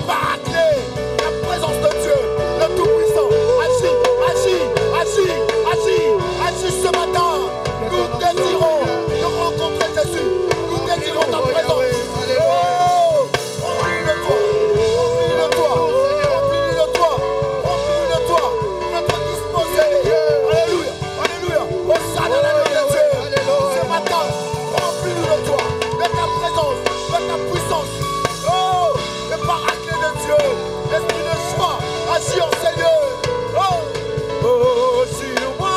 paraclet, la présence de Dieu, le Tout-Puissant. Agis ce matin. Nous désirons de rencontrer Jésus. Nous désirons ta présence. Oh, remplis-le-toi. Notre disposé. Alléluia. Au sein de la nuit de Dieu. Ce matin, remplis-le-toi de ta présence, de ta puissance. Oh, le paraclet de Dieu. L'esprit de joie. Agis en Seigneur. Oh, sur moi.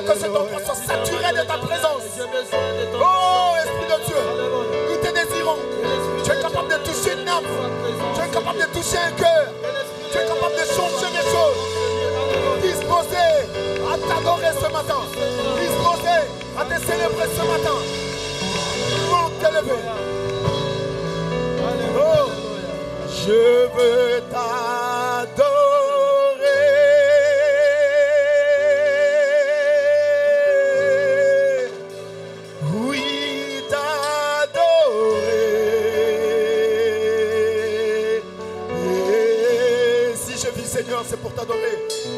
Que cet endroit soit saturé de ta présence. Oh, Esprit de Dieu, nous te désirons. Tu es capable de toucher une âme. Tu es capable de toucher un cœur. Tu es capable de changer les choses. Disposé à t'adorer ce matin. Disposé à te célébrer ce matin. Pour t'élever. Oh, je veux t'adorer. Seigneur, c'est pour t'adorer.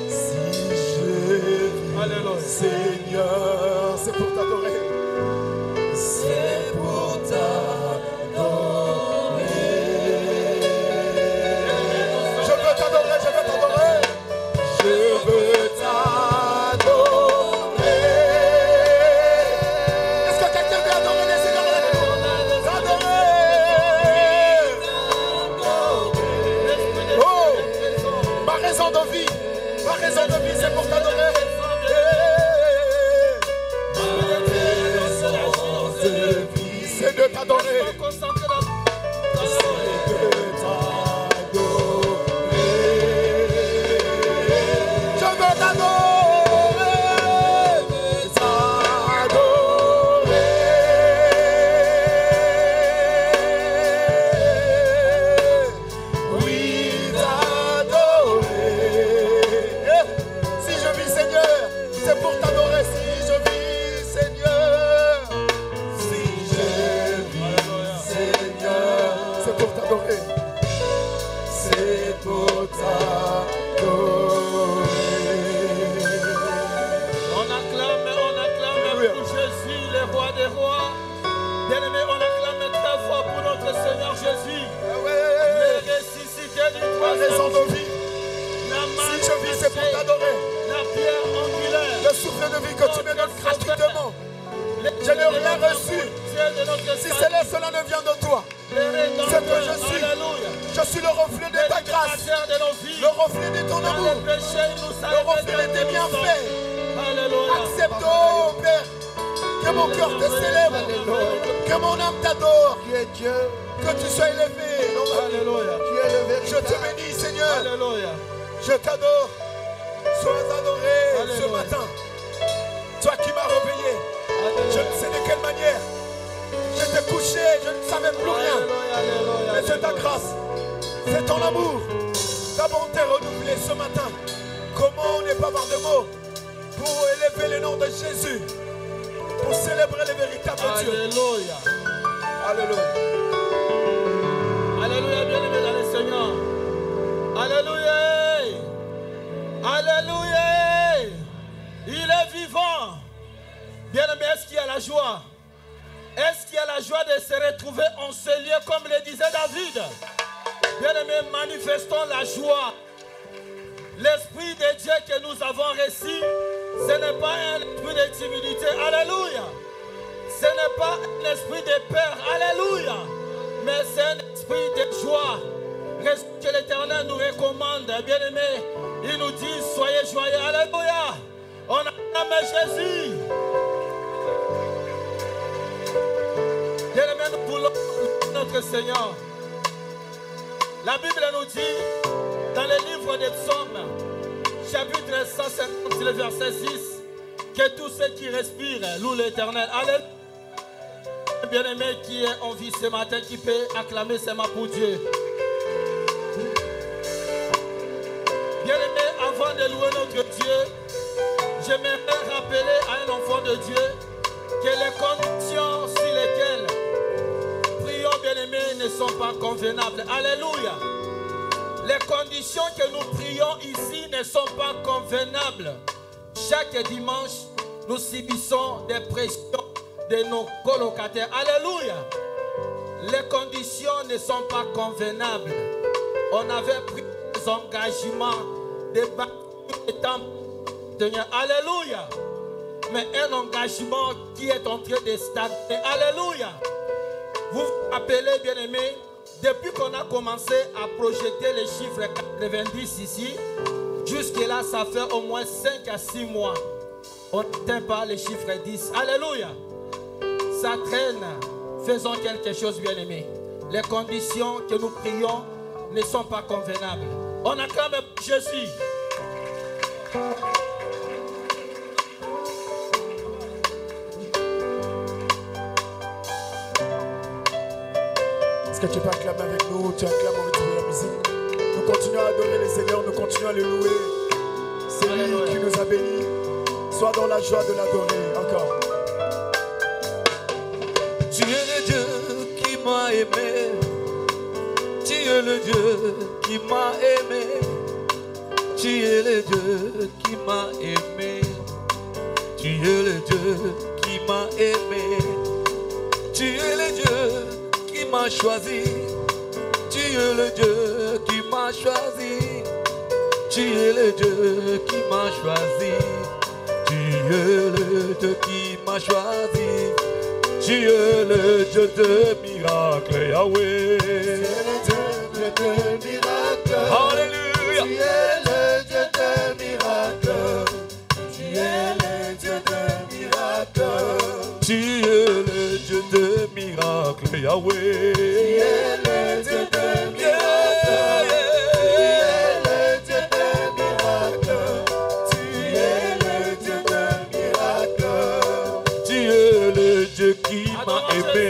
Si je vis, Seigneur, c'est pour t'adorer. C'est pour t'adorer. Je veux t'adorer, je veux t'adorer. Je veux t'adorer. Est-ce que quelqu'un veut adorer les Seigneurs? T'adorer. Ma raison de vie, c'est pour t'adorer. C'est de t'adorer. Je veux t'adorer. Oui, si je vis, Seigneur, c'est pour t'adorer. Si je vis, Seigneur. Si je vis, Seigneur, c'est pour t'adorer. C'est pour t'adorer. On acclame pour Jésus, le roi des rois. Bien-aimé, on acclame très fort pour notre Seigneur Jésus. Le ressuscité du raison troisième. de vie. Si je vis, c'est pour t'adorer. La pierre angulaire. Le souffle de vie que tu me donnes gratuitement. Je n'ai rien reçu. Si cela ne vient de toi, c'est que je suis le reflet de ta grâce, le reflet de ton amour, le reflet de tes bienfaits. Accepte, oh Père, que mon cœur te célèbre, que mon âme t'adore, que tu sois élevé. Je te bénis, Seigneur. Je t'adore. Sois adoré ce matin. Toi qui m'as réveillé. Je ne sais de quelle manière. J'étais couché, je ne savais plus rien. Mais c'est ta grâce, c'est ton amour, ta bonté renouvelée ce matin. Comment ne pas avoir de mots pour élever le nom de Jésus, pour célébrer le véritable Dieu. Alléluia. Alléluia. Alléluia, bien-aimé dans le Seigneur. Alléluia. Alléluia. Il est vivant. Bien-aimé, est-ce qu'il y a la joie? Est-ce qu'il y a la joie de se retrouver en ce lieu comme le disait David? Bien-aimé, manifestons la joie. L'esprit de Dieu que nous avons reçu, ce n'est pas un esprit de timidité. Alléluia. Ce n'est pas un esprit de peur. Alléluia. Mais c'est un esprit de joie. Que l'Éternel nous recommande. Bien-aimé, il nous dit, soyez joyeux. Alléluia. On a Jésus. Bien-aimés, nous voulons notre Seigneur. La Bible nous dit dans le livre des Psaumes, chapitre 150, le verset 6, que tous ceux qui respirent louent l'Éternel. Alléluia. Bien-aimé qui est en vie ce matin, qui peut acclamer ses mains pour Dieu. Bien-aimé, avant de louer notre Dieu, j'aimerais rappeler à un enfant de Dieu que les conditions sur lesquelles prions, bien-aimés, ne sont pas convenables. Alléluia. Les conditions que nous prions ici ne sont pas convenables. Chaque dimanche, nous subissons des pressions de nos colocataires. Alléluia. Les conditions ne sont pas convenables. On avait pris des engagements, des temples. Seigneur, alléluia. Mais un engagement qui est en train de stagner. Alléluia. Vous vous rappelez, bien-aimés, depuis qu'on a commencé à projeter les chiffres 90 ici, jusque-là, ça fait au moins 5 à 6 mois. On n'atteint pas les chiffres 10. Alléluia. Ça traîne. Faisons quelque chose, bien-aimés. Les conditions que nous prions ne sont pas convenables. On acclame Jésus. Est-ce que tu peux acclamer avec nous? Tu acclames au rythme de la musique. Nous continuons à adorer le Seigneur, nous continuons à le louer. C'est lui qui nous a bénis. Sois dans la joie de l'adorer encore. Tu es le Dieu qui m'a aimé. Tu es le Dieu qui m'a aimé. Tu es le Dieu qui m'a aimé. Tu es le Dieu qui m'a aimé. Tu es le Dieu qui m'a choisi. Tu es le Dieu qui m'a choisi. Tu es le Dieu qui m'a choisi. Tu es le Dieu qui m'a choisi. Tu es le Dieu de miracles, Yahweh. Tu es le Dieu de miracles. Alléluia. Tu es le Dieu de miracles. Tu es le Dieu de miracles. Tu es le Dieu de miracles, Yahweh. Tu es le Dieu de miracles. Qui m'a aimé.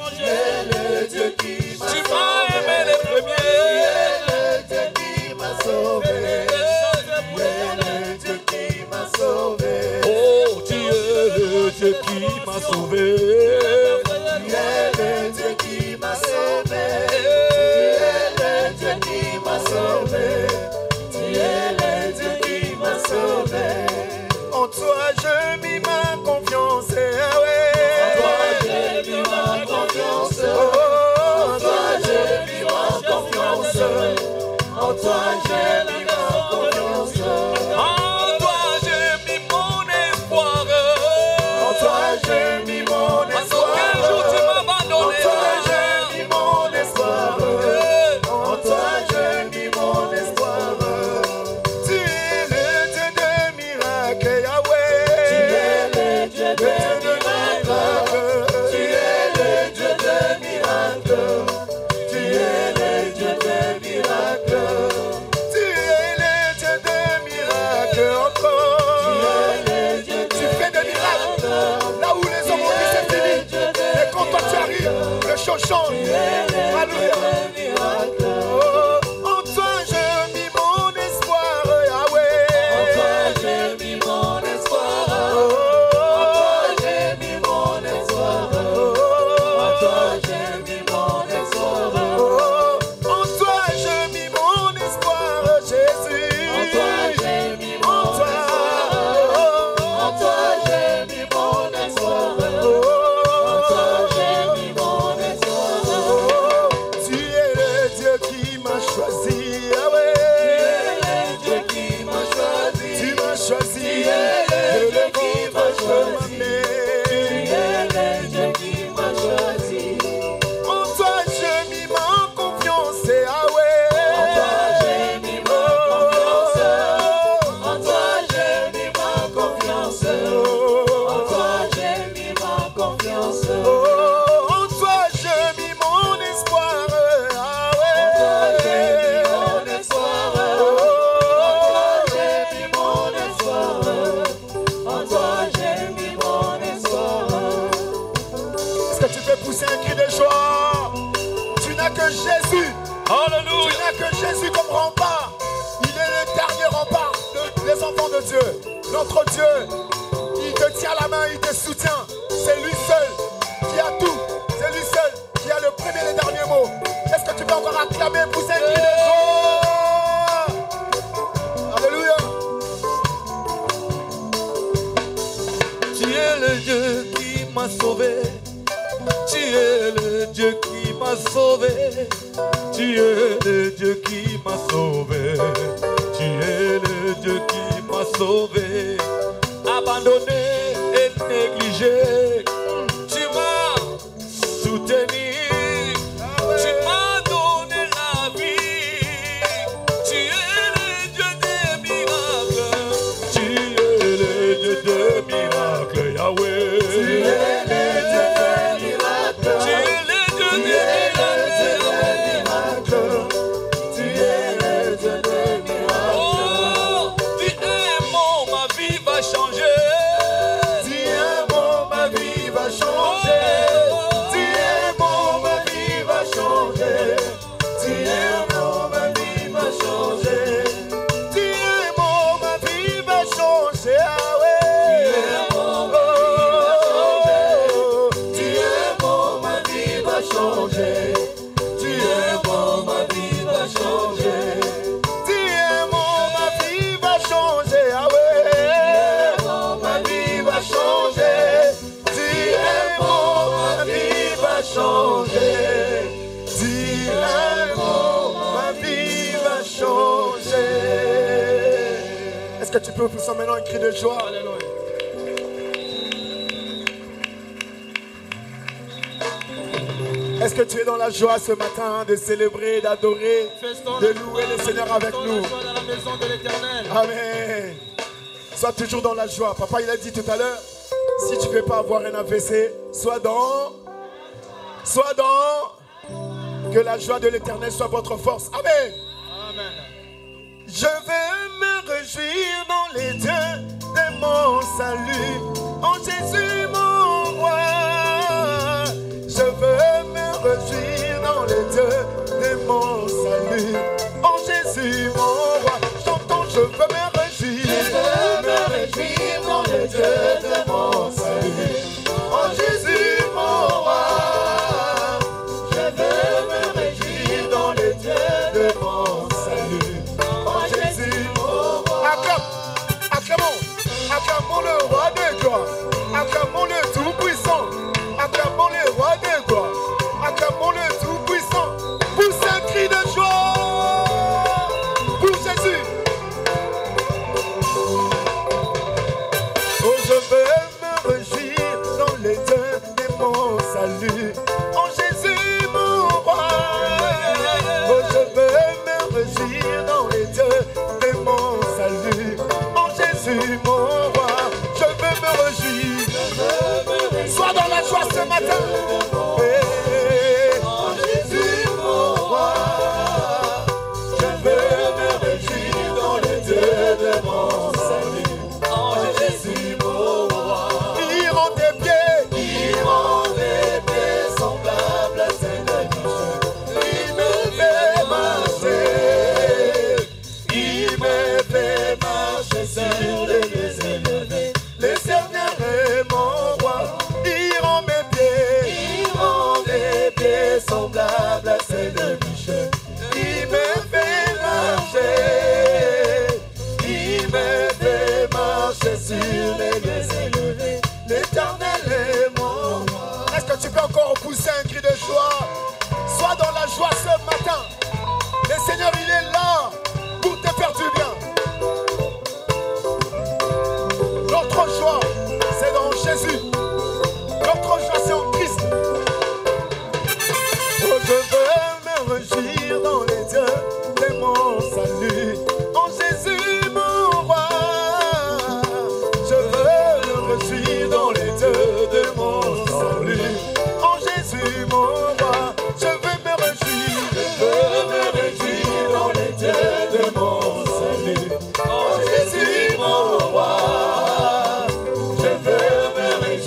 Tu es le Dieu qui m'a sauvé. Tu m'as aimé les premiers. Tu es le Dieu qui m'a sauvé. Tu es le Dieu qui m'a sauvé. Oh, tu es le Dieu qui m'a sauvé. Tu es le Dieu qui m'a sauvé. Tu es le Dieu qui m'a sauvé. Tu es le Dieu qui m'a sauvé. En toi je mis ma confiance. En toi j'ai mis ma confiance. En toi j'ai mis mon espoir. En toi j'ai mis mon espoir. Parce qu'un jour tu m'as abandonné. En toi j'ai mis mon espoir. En toi j'ai mis mon espoir. Tu es le Dieu de miracles, Yahweh. Tu es le Dieu de miracles. Tu es le Dieu de miracles. Tu es le Dieu de miracles. Change. Alléluia. En toi j'ai mis mon espoir, Yahweh. En toi j'ai mis mon espoir. En toi j'ai mis mon espoir. En toi j'ai mis mon espoir. En toi j'ai mis mon espoir, Jésus. En toi j'ai mis mon espoir. En toi j'ai mis mon espoir. En toi j'ai mis mon espoir. Tu es Jésus comme rempart. Il est le dernier rempart des enfants de Dieu. Notre Dieu, il te tient la main, il te soutient. C'est lui seul qui a tout. C'est lui seul qui a le premier et le dernier mot. Est-ce que tu peux encore acclamer pour cette cri de joie? Alléluia. Tu es le Dieu qui m'a sauvé. Tu es le Dieu qui m'a sauvé. Tu es le Dieu qui m'a sauvé. Tu es le Dieu qui m'a sauvé. Abandonné et négligé, tu m'as soutenu. Tu m'as donné la vie. Tu es le Dieu des miracles. Tu es le Dieu des miracles, Yahweh. Tu es le Dieu des miracles. Tu es le Dieu des miracles. Tu es le Dieu des miracles. Oh, tu es bon, ma vie va changer. Tu es bon, ma vie va changer. Tu es bon, ma vie va changer. Tu es bon, ma vie va changer. Tu es bon, ma vie va changer. Ah ouais. Tu es bon, ma vie va changer. Tu es bon, ma vie va changer. Tu es bon, ma vie va changer. Ah ouais. Ma vie va changer. Tu es bon, ma vie va changer. Tu es bon, ma vie va changer. Est-ce que tu peux pousser maintenant un cri de joie? Alléluia. Est-ce que tu es dans la joie ce matin de célébrer, d'adorer, Festons de la louer joie, le Seigneur avec festons nous? la joie dans la maison de l'Éternel. Amen. Sois toujours dans la joie. Papa, il a dit tout à l'heure, si tu ne veux pas avoir un AVC, sois dans, que la joie de l'Éternel soit votre force. Amen. Amen. Je vais me réjouir dans les dieux de mon salut, en Jésus mon roi. Je veux me réjouir dans les dieux de mon salut, en Jésus mon roi. J'entends, je veux me réjouir. Je veux me réjouir dans le Dieu de mon salut. En Jésus mon roi. Je veux me réjouir dans le Dieu de mon salut. En Jésus mon roi. Acclamons le roi de gloire. Acclamons le tout-puissant. Acclamons le roi de gloire. Acclamons le tout-puissant. Pousse un cri de joie pour Jésus. Oh, je veux me réjouir dans les dieux de mon salut. En Jésus mon roi. Oh, je veux me réjouir dans les dieux de mon salut. En Jésus mon roi. Je veux me réjouir. Sois dans la joie ce matin. En Jésus mon roi. Je veux me réjouir dans le Dieu de mon salut. En Jésus mon roi. Il rend tes pieds. Il rend mes pieds semblables à ceux de Dieu. Il me fait marcher. Il me fait marcher sur les lieux élevés. L'Éternel est mon roi. Il rend mes pieds. Il rend mes pieds semblables à ceux de Michel. Il me fait marcher. Il me fait marcher sur les lieux élevés. L'Éternel est mon roi. Est-ce que tu peux encore pousser un cri de joie? Sois dans la joie ce matin. Le Seigneur, il est là pour te faire du bien. Notre joie, c'est dans Jésus. Notre joie, c'est en Christ. Oh, je veux me réjouir dans les dieux de mon salut. En Jésus, mon roi. Je veux me réjouir dans les dieux de mon salut. En Jésus, mon roi. Je veux me réjouir. Je veux me réjouir dans les dieux de mon salut. En Jésus mon roi. Je veux me réjouir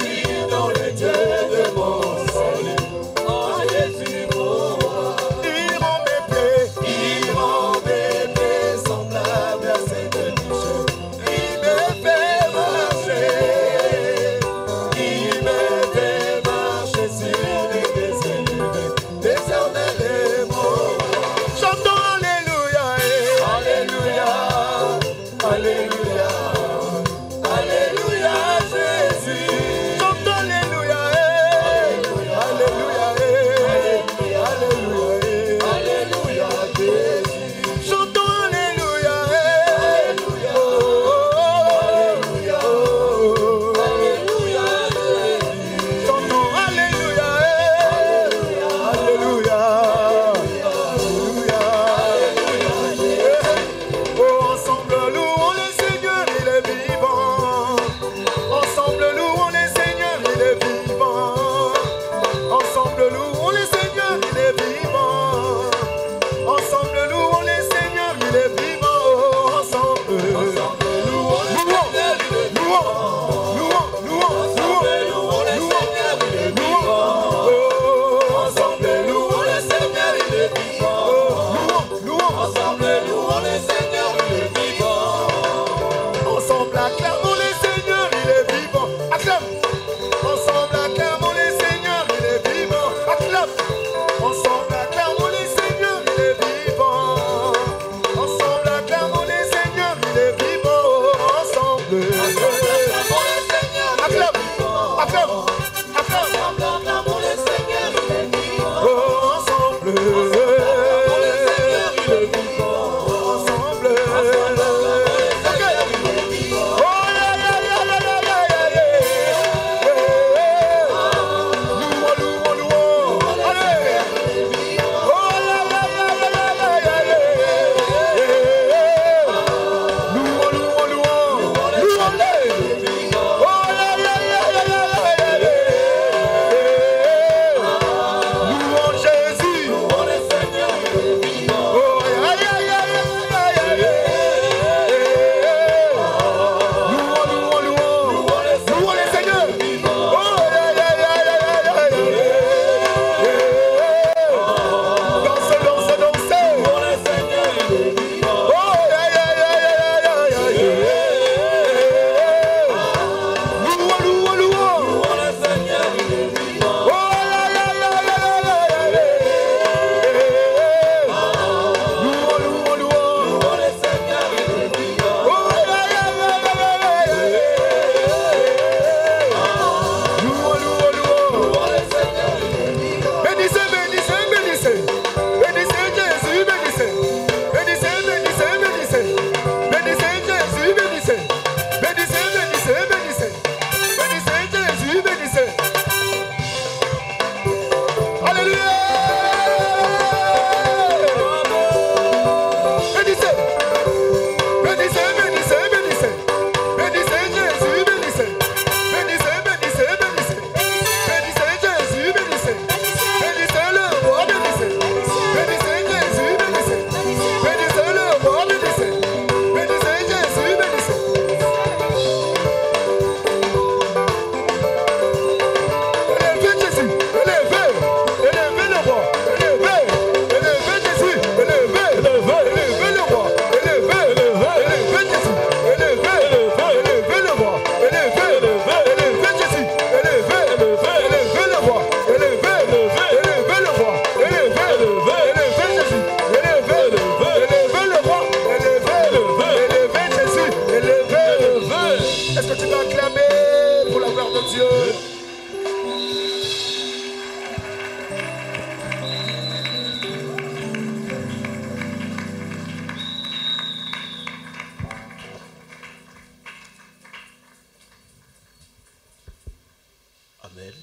Amen.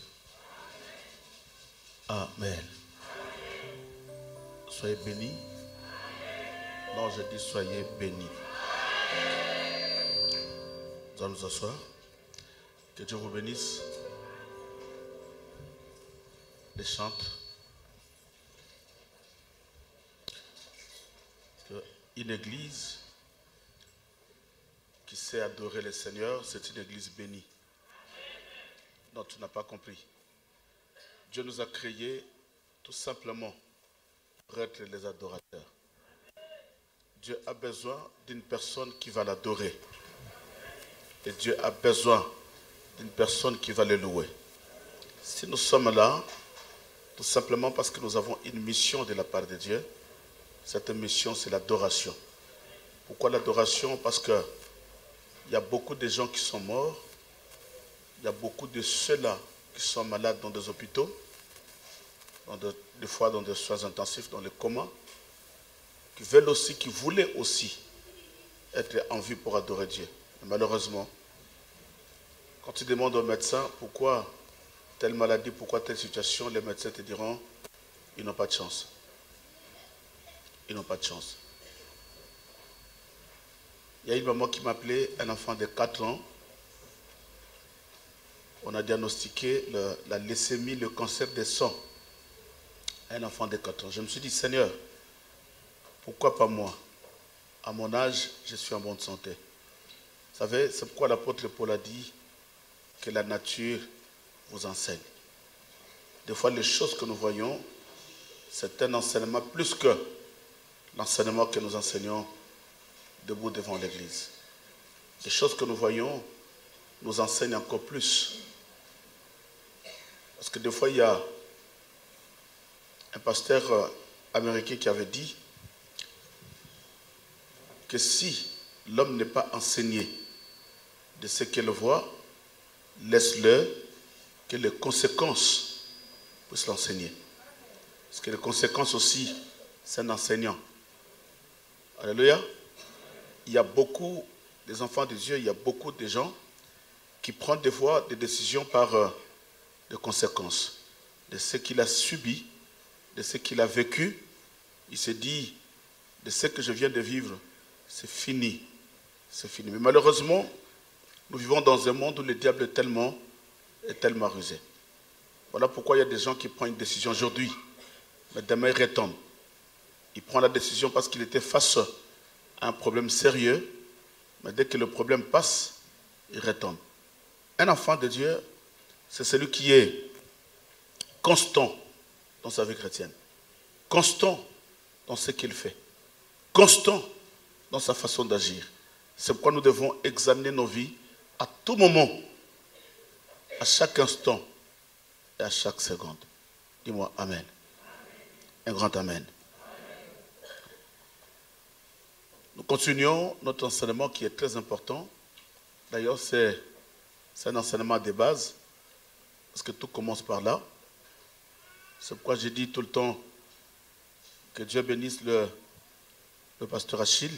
Amen. Soyez bénis. Non, je dis soyez bénis. Nous allons nous asseoir. Que Dieu vous bénisse. Les chantres. Une église qui sait adorer le Seigneur, c'est une église bénie. Non, tu n'as pas compris. Dieu nous a créés tout simplement pour être les adorateurs. Dieu a besoin d'une personne qui va l'adorer. Et Dieu a besoin d'une personne qui va le louer. Si nous sommes là, tout simplement parce que nous avons une mission de la part de Dieu, cette mission c'est l'adoration. Pourquoi l'adoration? Parce que il y a beaucoup de gens qui sont morts, il y a beaucoup de ceux-là qui sont malades dans des hôpitaux, des fois dans des soins intensifs, dans les comas, qui veulent aussi, qui voulaient aussi être en vie pour adorer Dieu. Mais malheureusement, quand tu demandes au médecin pourquoi telle maladie, pourquoi telle situation, les médecins te diront ils n'ont pas de chance. Ils n'ont pas de chance. Il y a une maman qui m'appelait, un enfant de 4 ans. On a diagnostiqué la leucémie, le cancer des sangs. Un enfant de 4 ans. Je me suis dit, Seigneur, pourquoi pas moi? À mon âge, je suis en bonne santé. Vous savez, c'est pourquoi l'apôtre Paul a dit que la nature vous enseigne. Des fois, les choses que nous voyons, c'est un enseignement plus que l'enseignement que nous enseignons debout devant l'église. Les choses que nous voyons nous enseignent encore plus. Parce que des fois, il y a un pasteur américain qui avait dit que si l'homme n'est pas enseigné de ce qu'il voit, laisse-le que les conséquences puissent l'enseigner. Parce que les conséquences aussi, c'est un enseignant. Alléluia. Il y a beaucoup des enfants de Dieu, il y a beaucoup de gens qui prennent des fois des décisions par des conséquences de ce qu'il a subi, de ce qu'il a vécu. Il se dit, de ce que je viens de vivre, c'est fini. C'est fini. Mais malheureusement, nous vivons dans un monde où le diable est tellement rusé. Voilà pourquoi il y a des gens qui prennent une décision aujourd'hui, mais demain ils retombent. Il prend la décision parce qu'il était face à un problème sérieux, mais dès que le problème passe, il retombe. Un enfant de Dieu, c'est celui qui est constant dans sa vie chrétienne, constant dans ce qu'il fait, constant dans sa façon d'agir. C'est pourquoi nous devons examiner nos vies à tout moment, à chaque instant et à chaque seconde. Dis-moi Amen. Un grand Amen. Nous continuons notre enseignement qui est très important. D'ailleurs, c'est un enseignement de base, parce que tout commence par là. C'est pourquoi j'ai dit tout le temps que Dieu bénisse le pasteur Achille,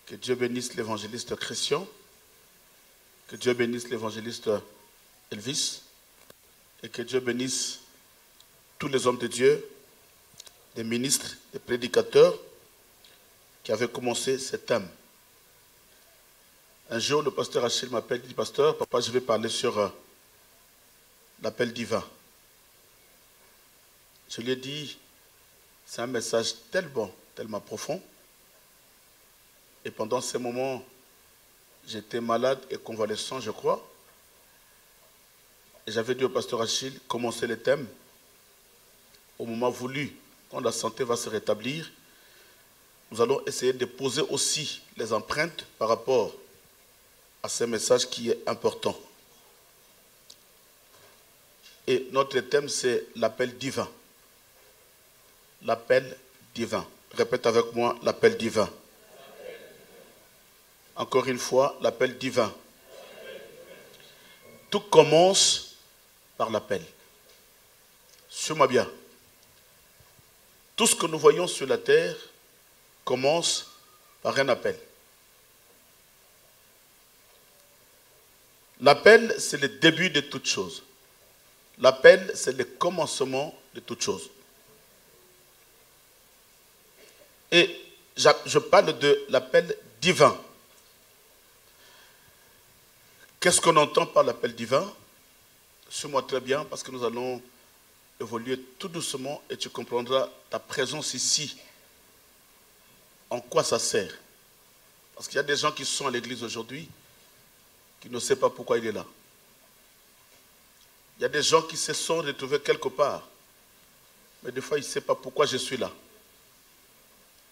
que Dieu bénisse l'évangéliste Christian, que Dieu bénisse l'évangéliste Elvis, et que Dieu bénisse tous les hommes de Dieu, des ministres, des prédicateurs, qui avaient commencé ce thème. Un jour, le pasteur Achille m'appelle et dit, pasteur, papa, je vais parler sur l'appel divin. Je lui ai dit, c'est un message tellement profond. Et pendant ces moments, j'étais malade et convalescent, je crois. Et j'avais dit au pasteur Achille, commencer le thème. Au moment voulu, quand la santé va se rétablir, nous allons essayer de poser aussi les empreintes par rapport à ce message qui est important. Et notre thème, c'est l'appel divin. L'appel divin. Répète avec moi, l'appel divin. Encore une fois, l'appel divin. Tout commence par l'appel. Suis-moi bien. Tout ce que nous voyons sur la terre commence par un appel. L'appel, c'est le début de toute chose. L'appel, c'est le commencement de toute chose. Et je parle de l'appel divin. Qu'est-ce qu'on entend par l'appel divin? Suis-moi très bien parce que nous allons évoluer tout doucement et tu comprendras ta présence ici. En quoi ça sert? Parce qu'il y a des gens qui sont à l'église aujourd'hui qui ne savent pas pourquoi il est là. Il y a des gens qui se sont retrouvés quelque part, mais des fois ils ne savent pas pourquoi je suis là.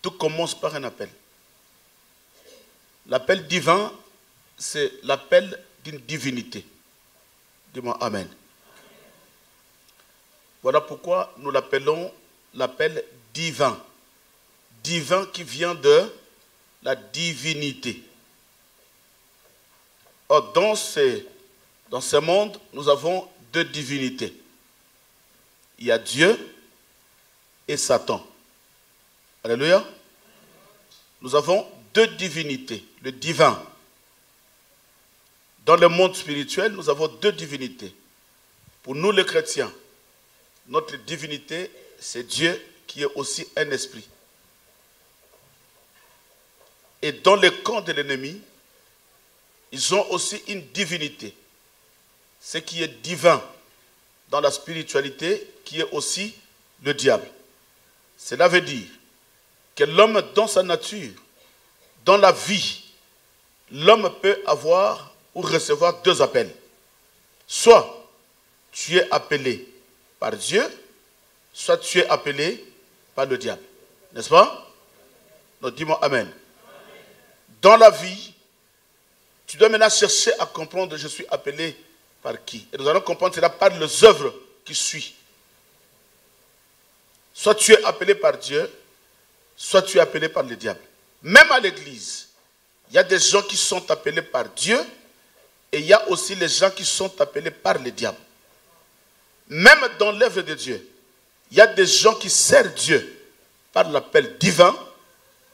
Tout commence par un appel. L'appel divin, c'est l'appel d'une divinité. Dis-moi Amen. Voilà pourquoi nous l'appelons l'appel divin. Divin qui vient de la divinité. Or, dans ce monde, nous avons deux divinités. Il y a Dieu et Satan. Alléluia. Nous avons deux divinités, le divin. Dans le monde spirituel, nous avons deux divinités. Pour nous les chrétiens, notre divinité, c'est Dieu qui est aussi un esprit. Et dans le camp de l'ennemi, ils ont aussi une divinité. Ce qui est divin dans la spiritualité, qui est aussi le diable. Cela veut dire que l'homme, dans sa nature, dans la vie, l'homme peut avoir ou recevoir deux appels. Soit tu es appelé par Dieu, soit tu es appelé par le diable. N'est-ce pas? Donc dis-moi Amen. Dans la vie, tu dois maintenant chercher à comprendre je suis appelé par qui. Et nous allons comprendre cela par les œuvres qui suivent. Soit tu es appelé par Dieu, soit tu es appelé par le diable. Même à l'église, il y a des gens qui sont appelés par Dieu et il y a aussi les gens qui sont appelés par le diable. Même dans l'œuvre de Dieu, il y a des gens qui servent Dieu par l'appel divin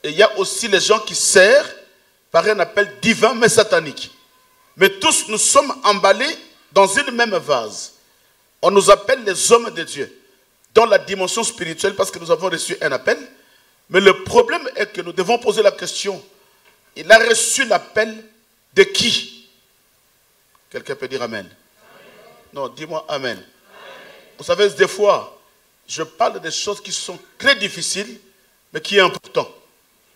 et il y a aussi les gens qui servent par un appel divin mais satanique. Mais tous nous sommes emballés dans une même vase. On nous appelle les hommes de Dieu dans la dimension spirituelle parce que nous avons reçu un appel. Mais le problème est que nous devons poser la question, il a reçu l'appel de qui? Quelqu'un peut dire Amen. Non, dis-moi Amen. Amen. Vous savez, des fois, je parle des choses qui sont très difficiles, mais qui est important.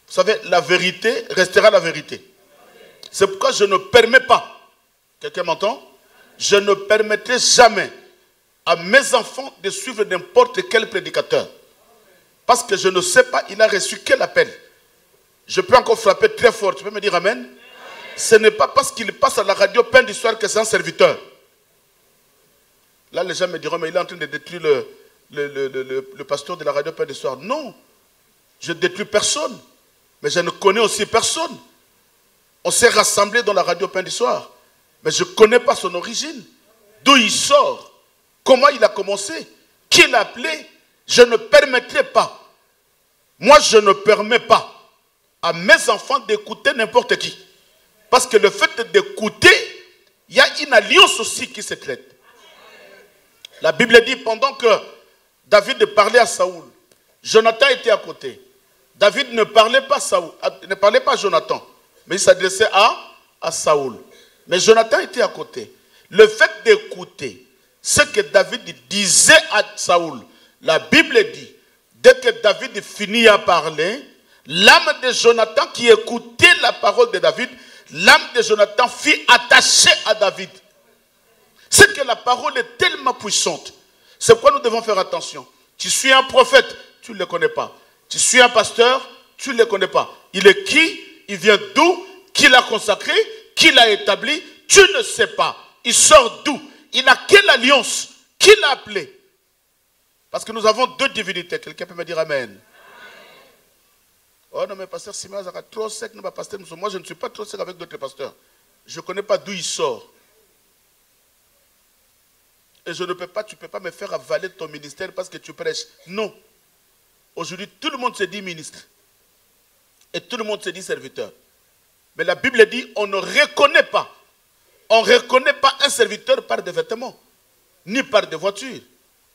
Vous savez, la vérité restera la vérité. C'est pourquoi je ne permets pas, quelqu'un m'entend? Je ne permettrai jamais à mes enfants de suivre n'importe quel prédicateur. Parce que je ne sais pas, il a reçu quel appel. Je peux encore frapper très fort. Tu peux me dire Amen? Amen. Ce n'est pas parce qu'il passe à la radio Pain d'Histoire que c'est un serviteur. Là, les gens me diront, mais il est en train de détruire le pasteur de la radio Pain d'Histoire. Non, je ne détruis personne. Mais je ne connais aussi personne. On s'est rassemblés dans la radio Pain d'Histoire. Mais je ne connais pas son origine. D'où il sort. Comment il a commencé. Qui l'a appelé. Je ne permettrai pas. Moi, je ne permets pas à mes enfants d'écouter n'importe qui. Parce que le fait d'écouter, il y a une alliance aussi qui se traite. La Bible dit, pendant que David parlait à Saoul, Jonathan était à côté. David ne parlait pas à Jonathan, mais il s'adressait à Saoul. Mais Jonathan était à côté. Le fait d'écouter ce que David disait à Saoul, la Bible dit, dès que David finit à parler, l'âme de Jonathan qui écoutait la parole de David, l'âme de Jonathan fut attachée à David. C'est que la parole est tellement puissante. C'est pourquoi nous devons faire attention. Tu suis un prophète, tu ne le connais pas. Tu suis un pasteur, tu ne le connais pas. Il est qui? Il vient d'où? Qui l'a consacré? Qui l'a établi? Tu ne sais pas. Il sort d'où? Il a quelle alliance? Qui l'a appelé? Parce que nous avons deux divinités. Quelqu'un peut me dire Amen. Oh non, mais pasteur Simon, ça trop sec. Non, pasteur, moi, je ne suis pas trop sec avec d'autres pasteurs. Je ne connais pas d'où il sort. Et je ne peux pas, tu ne peux pas me faire avaler ton ministère parce que tu prêches. Non. Aujourd'hui, tout le monde se dit ministre. Et tout le monde se dit serviteur. Mais la Bible dit, on ne reconnaît pas On ne reconnaît pas un serviteur par des vêtements, ni par des voitures.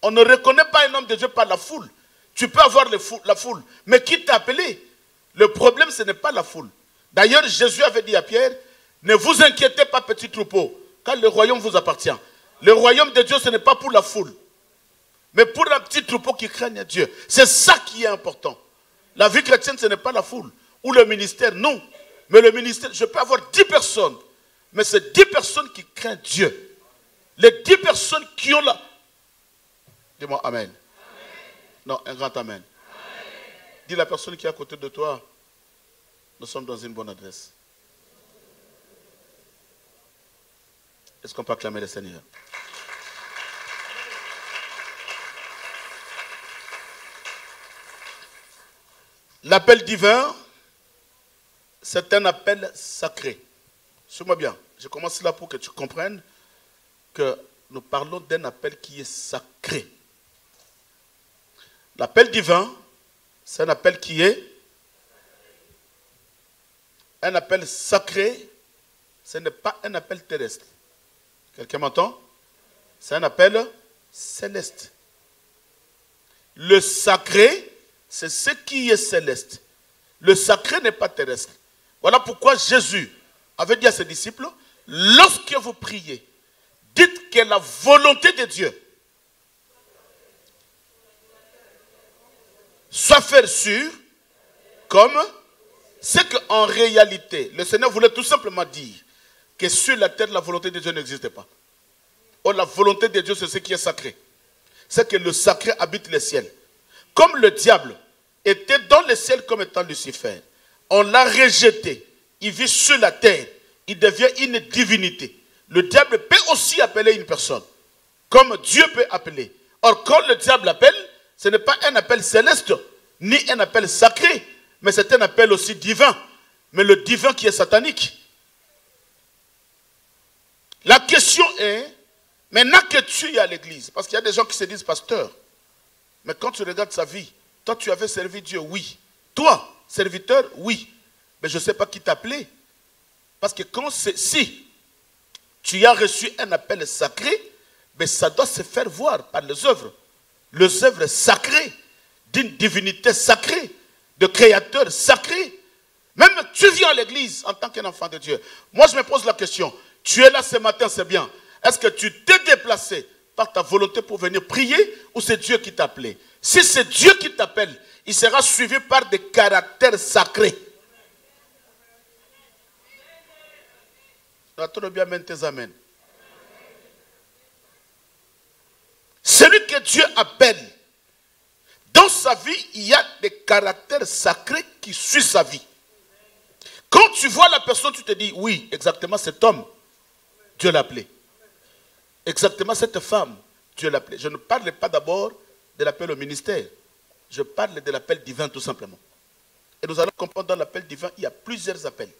On ne reconnaît pas un homme de Dieu par la foule. Tu peux avoir la foule, mais qui t'a appelé? Le problème, ce n'est pas la foule. D'ailleurs, Jésus avait dit à Pierre, ne vous inquiétez pas, petit troupeau, car le royaume vous appartient. Le royaume de Dieu, ce n'est pas pour la foule, mais pour un petit troupeau qui craigne Dieu. C'est ça qui est important. La vie chrétienne, ce n'est pas la foule. Ou le ministère, non. Mais le ministère, je peux avoir 10 personnes, mais c'est 10 personnes qui craignent Dieu. Les 10 personnes qui ont la... Dis-moi Amen. Amen. Non, un grand Amen. Amen. Dis la personne qui est à côté de toi, nous sommes dans une bonne adresse. Est-ce qu'on peut acclamer le Seigneur? L'appel divin, c'est un appel sacré. Suis-moi bien. Je commence là pour que tu comprennes que nous parlons d'un appel qui est sacré. L'appel divin, c'est un appel qui est un appel sacré. Ce n'est pas un appel terrestre. Quelqu'un m'entend? C'est un appel céleste. Le sacré, c'est ce qui est céleste. Le sacré n'est pas terrestre. Voilà pourquoi Jésus avait dit à ses disciples, lorsque vous priez, dites que la volonté de Dieu soit faite sur, comme c'est qu'en réalité, le Seigneur voulait tout simplement dire que sur la terre, la volonté de Dieu n'existe pas. Or, la volonté de Dieu, c'est ce qui est sacré. C'est que le sacré habite les ciels. Comme le diable était dans les ciels comme étant Lucifer, on l'a rejeté. Il vit sur la terre. Il devient une divinité. Le diable peut aussi appeler une personne, comme Dieu peut appeler. Or, quand le diable appelle, ce n'est pas un appel céleste, ni un appel sacré, mais c'est un appel aussi divin. Mais le divin qui est satanique. La question est, maintenant que tu es à l'église, parce qu'il y a des gens qui se disent pasteur, mais quand tu regardes sa vie, toi tu avais servi Dieu, oui. Toi, serviteur, oui. Mais je ne sais pas qui t'a appelé. Parce que si tu as reçu un appel sacré, mais ça doit se faire voir par les œuvres sacrées, d'une divinité sacrée, de créateur sacré. Même tu viens à l'église en tant qu'un enfant de Dieu. Moi je me pose la question, tu es là ce matin, c'est bien. Est-ce que tu t'es déplacé par ta volonté pour venir prier ou c'est Dieu qui t'a appelé? Si c'est Dieu qui t'appelle, il sera suivi par des caractères sacrés. Bien, amen. Celui que Dieu appelle, dans sa vie, il y a des caractères sacrés qui suivent sa vie. Quand tu vois la personne, tu te dis, oui, exactement cet homme, Dieu l'a appelé. Exactement cette femme, Dieu l'a appelé. Je ne parle pas d'abord de l'appel au ministère. Je parle de l'appel divin tout simplement. Et nous allons comprendre dans l'appel divin, il y a plusieurs appels.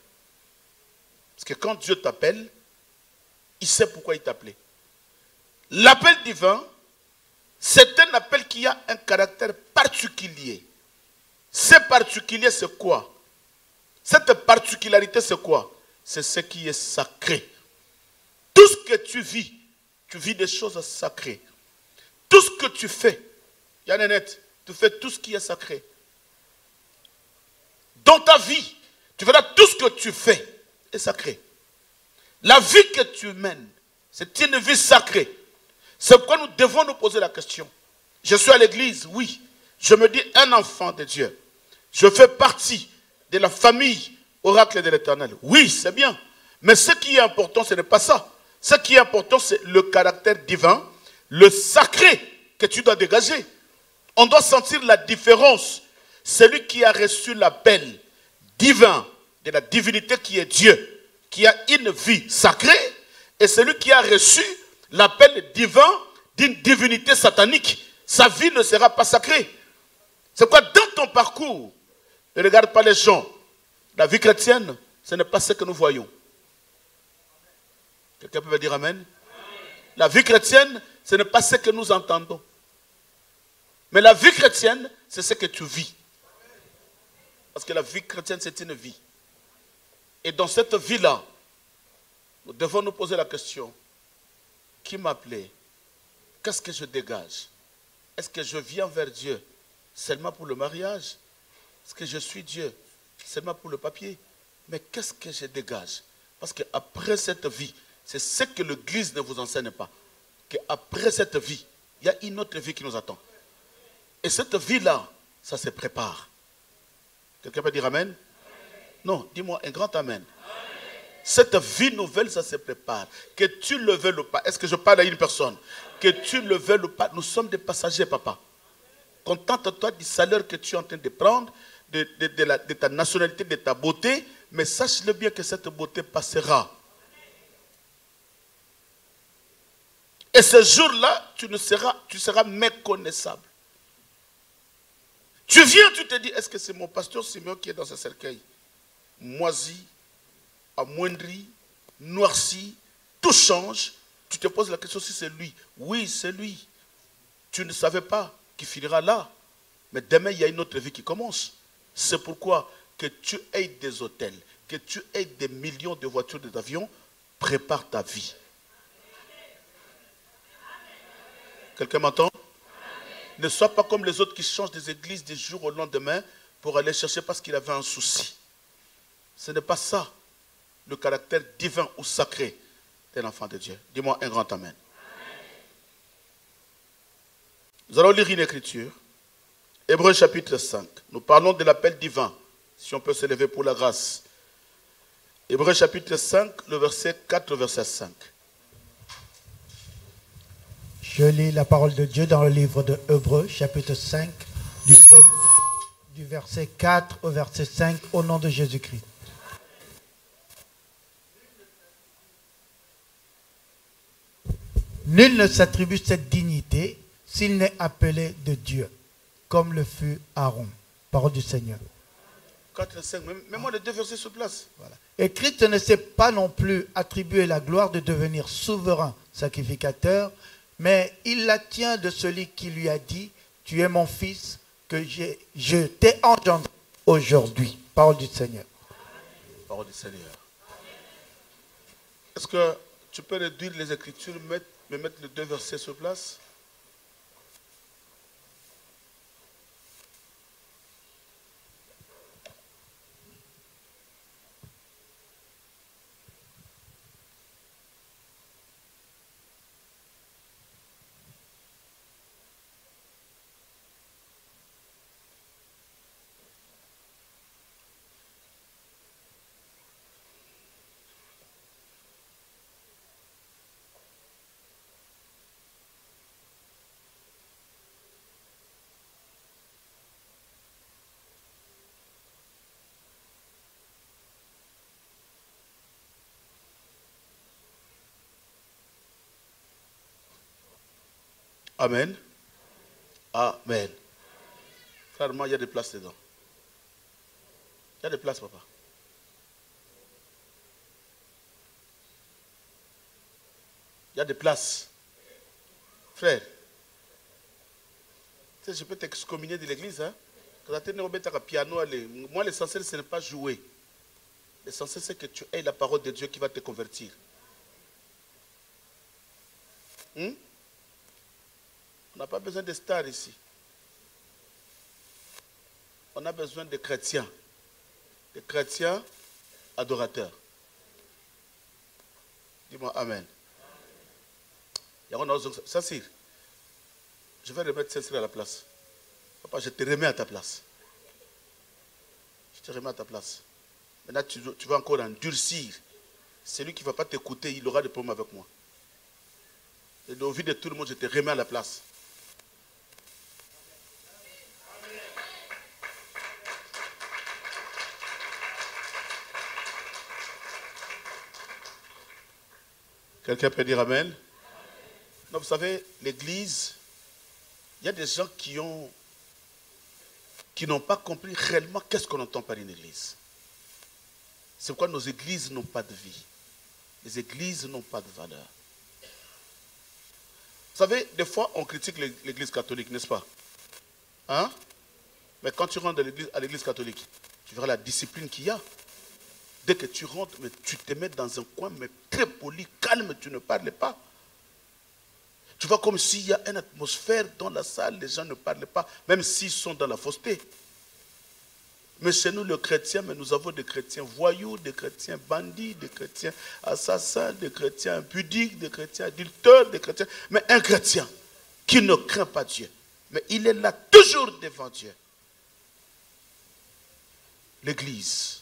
Parce que quand Dieu t'appelle, il sait pourquoi il t'a appelé. L'appel divin, c'est un appel qui a un caractère particulier. Ce particulier, c'est quoi? Cette particularité, c'est quoi? C'est ce qui est sacré. Tout ce que tu vis des choses sacrées. Tout ce que tu fais, Yannet, tu fais tout ce qui est sacré. Dans ta vie, tu verras tout ce que tu fais est sacré. La vie que tu mènes, c'est une vie sacrée. C'est pourquoi nous devons nous poser la question. Je suis à l'église, oui. Je me dis un enfant de Dieu. Je fais partie de la famille oracle de l'Éternel. Oui, c'est bien. Mais ce qui est important, ce n'est pas ça. Ce qui est important, c'est le caractère divin, le sacré que tu dois dégager. On doit sentir la différence. Celui qui a reçu l'appel divin de la divinité qui est Dieu, qui a une vie sacrée, et celui qui a reçu l'appel divin d'une divinité satanique, sa vie ne sera pas sacrée. C'est quoi dans ton parcours? Ne regarde pas les gens. La vie chrétienne, ce n'est pas ce que nous voyons. Quelqu'un peut me dire amen? La vie chrétienne, ce n'est pas ce que nous entendons. Mais la vie chrétienne, c'est ce que tu vis. Parce que la vie chrétienne, c'est une vie. Et dans cette vie-là, Nous devons nous poser la question, qui m'a appelé? Qu'est-ce que je dégage? Est-ce que je viens vers Dieu seulement pour le mariage? Est-ce que je suis Dieu seulement pour le papier? Mais qu'est-ce que je dégage? Parce qu'après cette vie, c'est ce que l'Église ne vous enseigne pas. Qu'après cette vie, il y a une autre vie qui nous attend. Et cette vie-là, ça se prépare. Quelqu'un peut dire Amen? Non, dis-moi un grand Amen. Cette vie nouvelle, ça se prépare. Que tu le veuilles ou pas. Est-ce que je parle à une personne? Que tu le veuilles ou pas. Nous sommes des passagers, papa. Contente-toi du salaire que tu es en train de prendre, de ta nationalité, de ta beauté. Mais sache-le bien que cette beauté passera. Et ce jour-là, tu seras méconnaissable. Tu viens, tu te dis, est-ce que c'est mon pasteur Simeon qui est dans ce cercueil? Moisi, amoindri, noirci, tout change. Tu te poses la question si c'est lui. Oui, c'est lui. Tu ne savais pas qu'il finira là. Mais demain, il y a une autre vie qui commence. C'est pourquoi que tu aies des hôtels, que tu aies des millions de voitures, d'avions, prépare ta vie. Quelqu'un m'entend? Ne sois pas comme les autres qui changent des églises du jour au lendemain pour aller chercher parce qu'il avait un souci. Ce n'est pas ça, le caractère divin ou sacré d'un enfant de Dieu. Dis-moi un grand Amen. Nous allons lire une écriture. Hébreux chapitre 5. Nous parlons de l'appel divin. Si on peut se lever pour la grâce. Hébreux chapitre 5, le verset 4 au verset 5. Je lis la parole de Dieu dans le livre de Hébreux, chapitre 5, du verset 4 au verset 5, au nom de Jésus-Christ. Nul ne s'attribue cette dignité s'il n'est appelé de Dieu, comme le fut Aaron. Parole du Seigneur. 4 et 5, mets-moi les deux versets sur place. Voilà. Et Christ ne s'est pas non plus attribué la gloire de devenir souverain sacrificateur, mais il la tient de celui qui lui a dit, tu es mon fils, que je t'ai engendré aujourd'hui. Parole du Seigneur. Parole du Seigneur. Est-ce que tu peux réduire les Écritures, me mettre les deux versets sur place? Amen. Amen. Frère, moi, il y a des places dedans. Il y a des places, papa. Il y a des places. Frère, tu sais, je peux t'excommunier de l'église. Hein? Moi, l'essentiel, ce n'est pas jouer. L'essentiel, c'est que tu aies la parole de Dieu qui va te convertir. On n'a pas besoin de stars ici. On a besoin de chrétiens adorateurs. Dis-moi Amen. Saint-Cyr, je vais remettre Saint-Cyr à la place. Papa, je te remets à ta place. Je te remets à ta place. Maintenant, tu vas encore endurcir. Celui qui ne va pas t'écouter, il aura des problèmes avec moi. Et au vu de tout le monde, je te remets à la place. Quelqu'un peut dire Amen? Non, vous savez, l'église, il y a des gens qui n'ont pas compris réellement qu'est-ce qu'on entend par une église. C'est pourquoi nos églises n'ont pas de vie. Les églises n'ont pas de valeur. Vous savez, des fois, on critique l'église catholique, n'est-ce pas? Hein? Mais quand tu rentres à l'église catholique, tu verras la discipline qu'il y a. Dès que tu rentres, mais tu te mets dans un coin, mais très poli, calme, tu ne parles pas. Tu vois comme s'il y a une atmosphère dans la salle, les gens ne parlent pas, même s'ils sont dans la fausseté. Mais chez nous, les chrétiens, mais nous avons des chrétiens voyous, des chrétiens bandits, des chrétiens assassins, des chrétiens impudiques, des chrétiens adulteurs, des chrétiens... Mais un chrétien qui ne craint pas Dieu, mais il est là toujours devant Dieu. L'Église.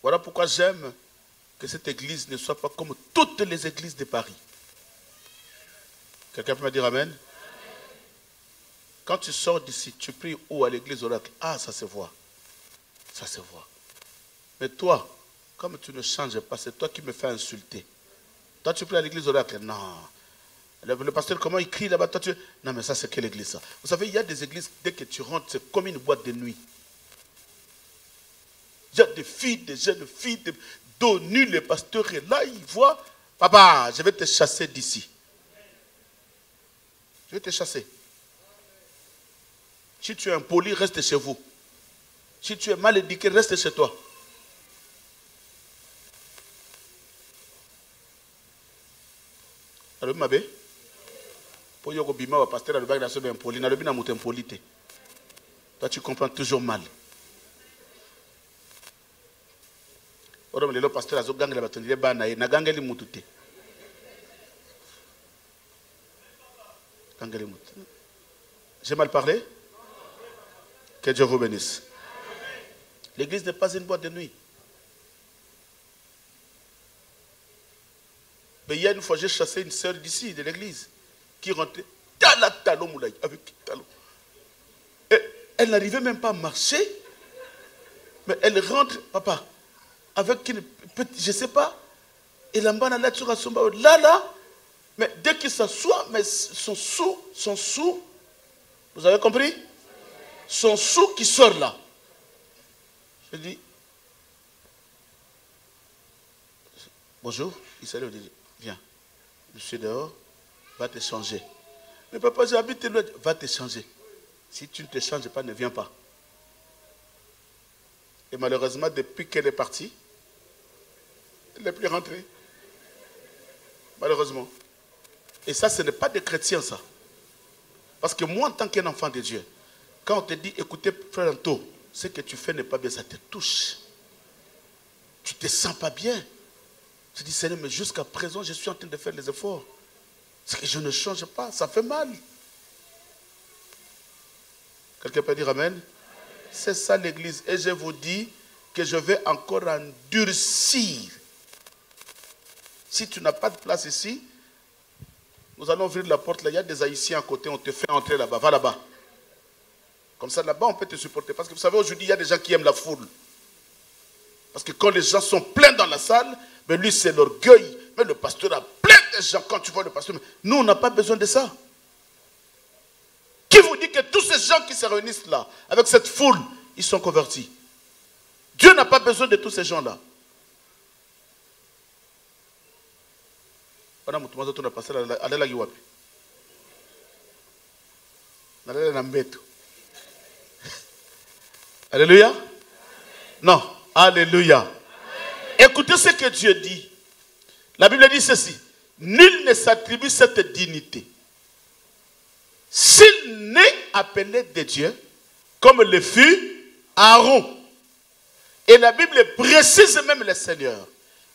Voilà pourquoi j'aime que cette église ne soit pas comme toutes les églises de Paris. Quelqu'un peut me dire amen? Quand tu sors d'ici, tu pries où à l'église oracle? Ah, ça se voit. Ça se voit. Mais toi, comme tu ne changes pas, c'est toi qui me fais insulter. Toi, tu pries à l'église oracle? Non. Le pasteur, comment il crie là-bas? Toi, tu... Non, mais ça, c'est quelle église ça? Vous savez, il y a des églises, dès que tu rentres, c'est comme une boîte de nuit. Il y a des filles, des jeunes filles, des dos nus, le pasteur est là, il voit. Papa, je vais te chasser d'ici. Je vais te chasser. Si tu es impoli, reste chez vous. Si tu es mal éduqué, reste chez toi. Alors, Mabé, pour yoko bima wa pasteur le bac la sobe impoli, na lobi na mutu impolite. Toi tu comprends toujours mal. Oro le pasteur azo ganga la batondile bana na ganga li mutu te. Ganga li mutu. J'ai mal parlé? Que Dieu vous bénisse. L'église n'est pas une boîte de nuit. Mais il y a une fois, j'ai chassé une sœur d'ici, de l'église, qui rentrait avec talon. Et elle n'arrivait même pas à marcher, mais elle rentre, papa, avec une petite, je ne sais pas, et la mbana là, tu là, mais dès qu'il s'assoit, mais son sou, vous avez compris? Son sou qui sort là. Je dis, bonjour, il s'est levé, viens, je suis dehors, va te changer. Mais papa, j'habite loin, va te changer. Si tu ne te changes pas, ne viens pas. Et malheureusement, depuis qu'elle est partie, elle n'est plus rentrée. Malheureusement. Et ça, ce n'est pas des chrétiens, ça. Parce que moi, en tant qu'un enfant de Dieu, quand on te dit, écoutez, frère Anto, ce que tu fais n'est pas bien, ça te touche. Tu ne te sens pas bien. Tu dis, Seigneur, mais jusqu'à présent, je suis en train de faire les efforts. Parce que je ne change pas, ça fait mal. Quelqu'un peut dire amen? C'est ça l'église. Et je vous dis que je vais encore endurcir. Si tu n'as pas de place ici, nous allons ouvrir la porte là. Il y a des Haïtiens à côté, on te fait entrer là-bas. Va là-bas. Comme ça, là-bas, on peut te supporter. Parce que vous savez, aujourd'hui, il y a des gens qui aiment la foule. Parce que quand les gens sont pleins dans la salle, mais lui, c'est l'orgueil. Mais le pasteur a plein de gens. Quand tu vois le pasteur, nous, on n'a pas besoin de ça. Qui vous dit que tous ces gens qui se réunissent là, avec cette foule, ils sont convertis? Dieu n'a pas besoin de tous ces gens-là. Alléluia. Non. Alléluia. Écoutez ce que Dieu dit. La Bible dit ceci. Nul ne s'attribue cette dignité s'il n'est appelé de Dieu comme le fut Aaron. Et la Bible précise même le Seigneur.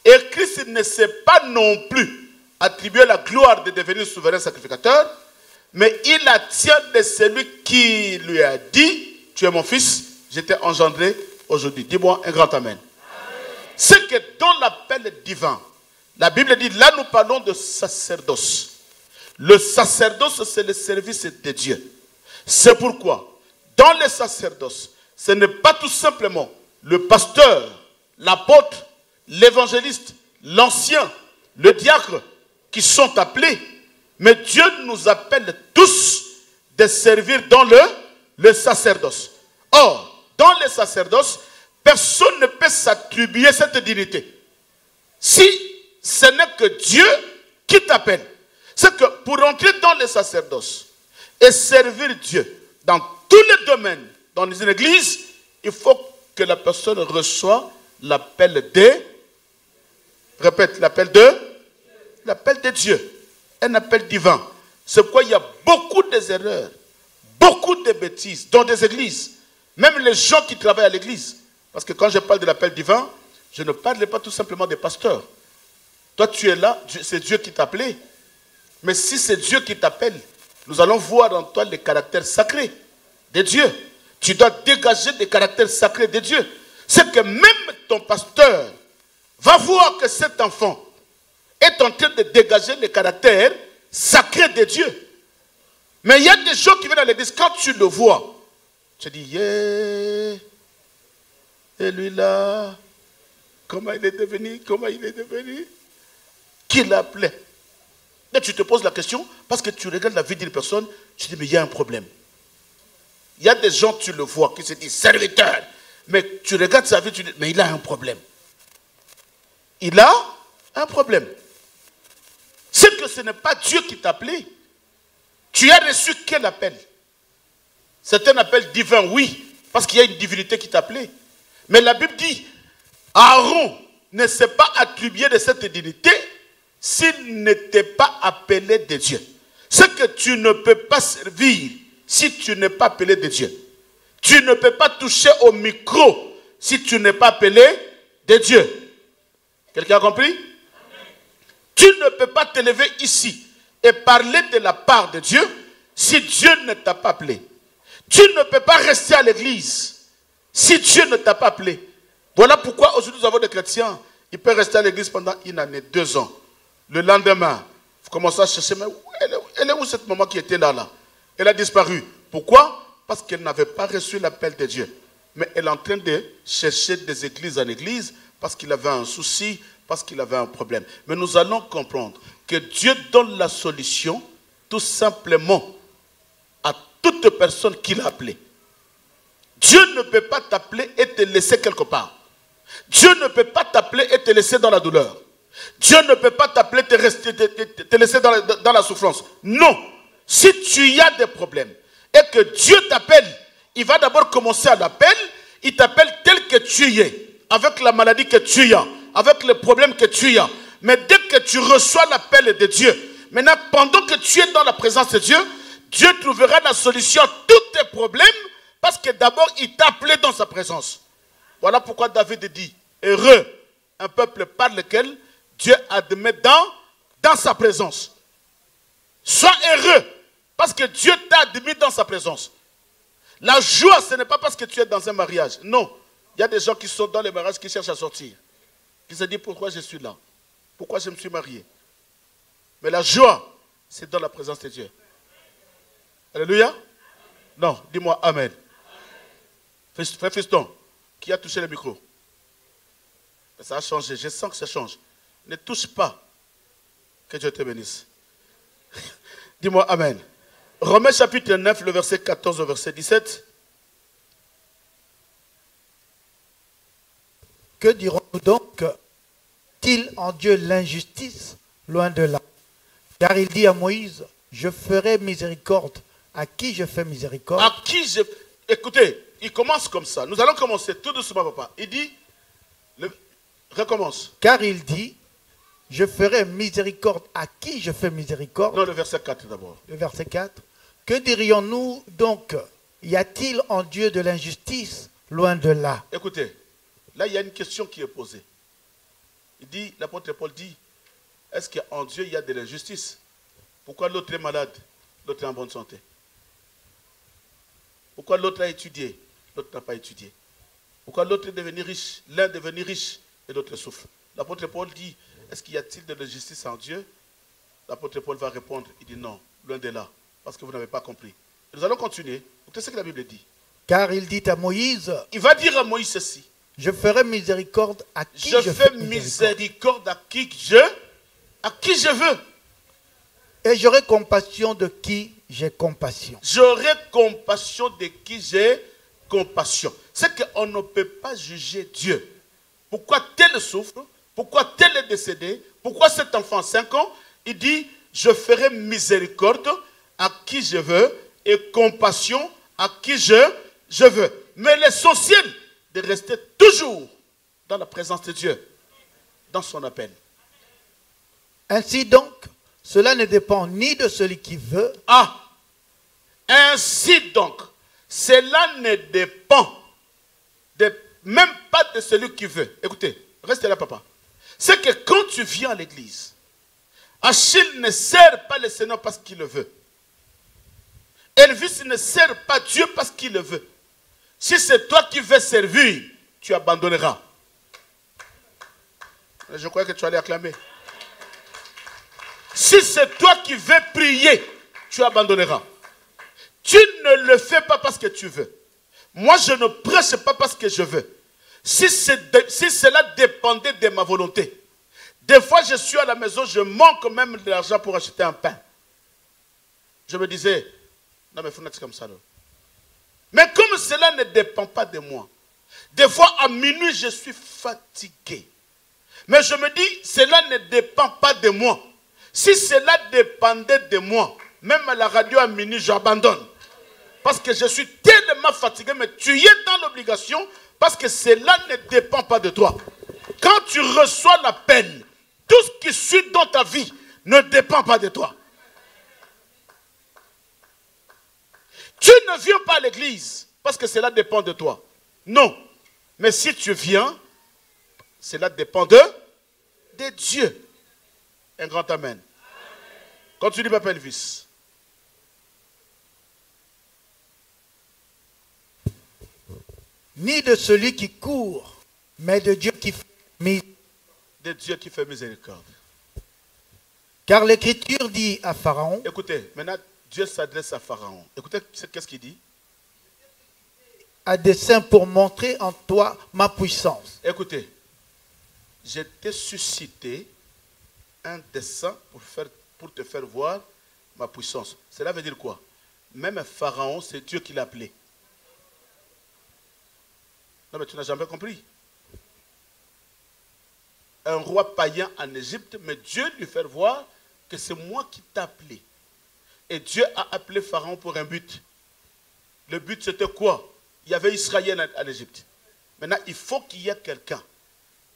Et Christ ne s'est pas non plus attribué la gloire de devenir souverain sacrificateur, mais il la tient de celui qui lui a dit, tu es mon fils, je t'ai engendré aujourd'hui. Dis-moi un grand amen. C'est que dans l'appel divin, la Bible dit, là nous parlons de sacerdoce. Le sacerdoce, c'est le service de Dieu. C'est pourquoi, dans le sacerdoce, ce n'est pas tout simplement le pasteur, l'apôtre, l'évangéliste, l'ancien, le diacre qui sont appelés, mais Dieu nous appelle tous de servir dans le sacerdoce. Or, dans le sacerdoce, personne ne peut s'attribuer cette dignité. Si ce n'est que Dieu qui t'appelle. C'est que pour entrer dans le sacerdoce et servir Dieu dans tous les domaines, dans une église, il faut que la personne reçoive l'appel de, répète, l'appel de Dieu, un appel divin. C'est pourquoi il y a beaucoup d'erreurs, beaucoup de bêtises dans des églises, même les gens qui travaillent à l'église. Parce que quand je parle de l'appel divin, je ne parle pas tout simplement des pasteurs. Toi, tu es là, c'est Dieu qui t'a appelé. Mais si c'est Dieu qui t'appelle, nous allons voir en toi les caractères sacrés de Dieu. Tu dois dégager des caractères sacrés de Dieu. C'est que même ton pasteur va voir que cet enfant est en train de dégager les caractères sacrés de Dieu. Mais il y a des gens qui viennent à l'église, quand tu le vois, tu dis, yeah, et lui là, comment il est devenu, qui l'appelait. Et tu te poses la question, parce que tu regardes la vie d'une personne, tu te dis, mais il y a un problème. Il y a des gens, tu le vois, qui se disent serviteur. Mais tu regardes sa vie, tu dis, mais il a un problème. Il a un problème. C'est que ce n'est pas Dieu qui t'a appelé. Tu as reçu quel appel? C'est un appel divin, oui, parce qu'il y a une divinité qui t'a appelé. Mais la Bible dit, Aaron ne s'est pas attribué de cette divinité s'il n'était pas appelé de Dieu. C'est que tu ne peux pas servir si tu n'es pas appelé de Dieu. Tu ne peux pas toucher au micro si tu n'es pas appelé de Dieu. Quelqu'un a compris? Amen. Tu ne peux pas te lever ici et parler de la part de Dieu si Dieu ne t'a pas appelé. Tu ne peux pas rester à l'église si Dieu ne t'a pas appelé. Voilà pourquoi aujourd'hui nous avons des chrétiens. Ils peuvent rester à l'église pendant une année, 2 ans. Le lendemain, vous commencez à chercher, mais elle est où cette maman qui était là? Elle a disparu. Pourquoi? Parce qu'elle n'avait pas reçu l'appel de Dieu. Mais elle est en train de chercher des églises en église parce qu'il avait un souci, parce qu'il avait un problème. Mais nous allons comprendre que Dieu donne la solution tout simplement à toute personne qu'il a appelée. Dieu ne peut pas t'appeler et te laisser quelque part. Dieu ne peut pas t'appeler et te laisser dans la douleur. Dieu ne peut pas t'appeler et te laisser dans la souffrance. Non. Si tu as des problèmes et que Dieu t'appelle, il va d'abord commencer à l'appel. Il t'appelle tel que tu es, avec la maladie que tu as, avec les problèmes que tu as. Mais dès que tu reçois l'appel de Dieu, maintenant, pendant que tu es dans la présence de Dieu, Dieu trouvera la solution à tous tes problèmes parce que d'abord, il t'a appelé dans sa présence. Voilà pourquoi David dit, heureux un peuple par lequel Dieu admet dans sa présence. Sois heureux parce que Dieu t'a admis dans sa présence. La joie, ce n'est pas parce que tu es dans un mariage. Non. Il y a des gens qui sont dans les mariages qui cherchent à sortir. Qui se disent pourquoi je suis là. Pourquoi je me suis marié. Mais la joie, c'est dans la présence de Dieu. Alléluia. Non, dis-moi Amen. Frère Fiston, qui a touché le micro? Ça a changé, je sens que ça change. Ne touche pas. Que Dieu te bénisse. Dis-moi Amen. Romains chapitre 9, le verset 14 au verset 17. Que dirons-nous donc? T-il en Dieu l'injustice? Loin de là. Car il dit à Moïse, je ferai miséricorde. À qui je fais miséricorde? À qui je... Écoutez, il commence comme ça. Nous allons commencer tout doucement, papa. Il dit, recommence. Car il dit, je ferai miséricorde. À qui je fais miséricorde? Non, le verset 4 d'abord. Le verset 4. Que dirions-nous donc? Y a-t-il en Dieu de l'injustice? Loin de là. Écoutez, là il y a une question qui est posée. Il dit, l'apôtre Paul dit, est-ce qu'en Dieu il y a de l'injustice? Pourquoi l'autre est malade, l'autre est en bonne santé? Pourquoi l'autre a étudié, l'autre n'a pas étudié? Pourquoi l'autre est devenu riche, l'un est devenu riche et l'autre souffre? L'apôtre Paul dit, est-ce qu'il y a-t-il de l'injustice en Dieu? L'apôtre Paul va répondre, il dit non, loin de là, parce que vous n'avez pas compris. Et nous allons continuer. Écoutez ce que la Bible dit. Car il dit à Moïse, il va dire à Moïse ceci. Je ferai miséricorde à qui je fais miséricorde à qui je veux. Et j'aurai compassion de qui j'ai compassion. J'aurai compassion de qui j'ai compassion. C'est qu'on ne peut pas juger Dieu. Pourquoi tel souffre? Pourquoi tel est décédé? Pourquoi cet enfant a 5 ans? Il dit, je ferai miséricorde à qui je veux et compassion à qui je veux. Mais l'essentiel, de rester toujours dans la présence de Dieu, dans son appel. Ainsi donc, cela ne dépend ni de celui qui veut. Ah, ainsi donc, cela ne dépend même pas de celui qui veut. Écoutez, restez là, papa. C'est que quand tu viens à l'église, Achille ne sert pas le Seigneur parce qu'il le veut. Elvis ne sert pas Dieu parce qu'il le veut. Si c'est toi qui veux servir, tu abandonneras. Je crois que tu allais acclamer. Si c'est toi qui veux prier, tu abandonneras. Tu ne le fais pas parce que tu veux. Moi, je ne prêche pas parce que je veux. Si cela dépendait de ma volonté. Des fois, je suis à la maison, je manque même de l'argent pour acheter un pain. Je me disais, non mais il faut être comme ça. Là. Mais comme cela ne dépend pas de moi, des fois à minuit, je suis fatigué. Mais je me dis, cela ne dépend pas de moi. Si cela dépendait de moi, même à la radio à minuit, j'abandonne. Parce que je suis tellement fatigué, mais tu es dans l'obligation parce que cela ne dépend pas de toi. Quand tu reçois l'appel, tout ce qui suit dans ta vie ne dépend pas de toi. Tu ne viens pas à l'église parce que cela dépend de toi. Non. Mais si tu viens, cela dépend de Dieu. Un grand amen. Continue, papa Elvis. Ni de celui qui court, mais de Dieu qui fait miséricorde. De Dieu qui fait miséricorde. Car l'Écriture dit à Pharaon. Écoutez, maintenant Dieu s'adresse à Pharaon. Écoutez, qu'est-ce qu'il dit? À dessein pour montrer en toi ma puissance. Écoutez, je t'ai suscité un dessein pour te faire voir ma puissance. Cela veut dire quoi? Même Pharaon, c'est Dieu qui l'a appelé. Non, mais tu n'as jamais compris. Un roi païen en Égypte, mais Dieu lui fait voir que c'est moi qui t'ai appelé. Et Dieu a appelé Pharaon pour un but. Le but, c'était quoi? Il y avait Israël en Égypte. Maintenant, il faut qu'il y ait quelqu'un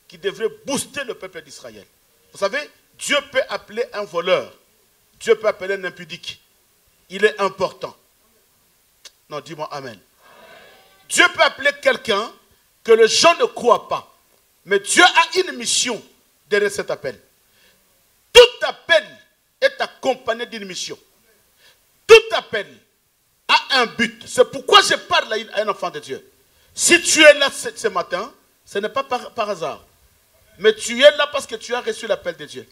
qui devrait booster le peuple d'Israël. Vous savez, Dieu peut appeler un voleur. Dieu peut appeler un impudique. Il est important. Non, dis-moi Amen. Dieu peut appeler quelqu'un que les gens ne croient pas. Mais Dieu a une mission derrière cet appel. Tout appel est accompagné d'une mission. Tout appel a un but. C'est pourquoi je parle à un enfant de Dieu. Si tu es là ce matin, ce n'est pas par hasard. Mais tu es là parce que tu as reçu l'appel de Dieu.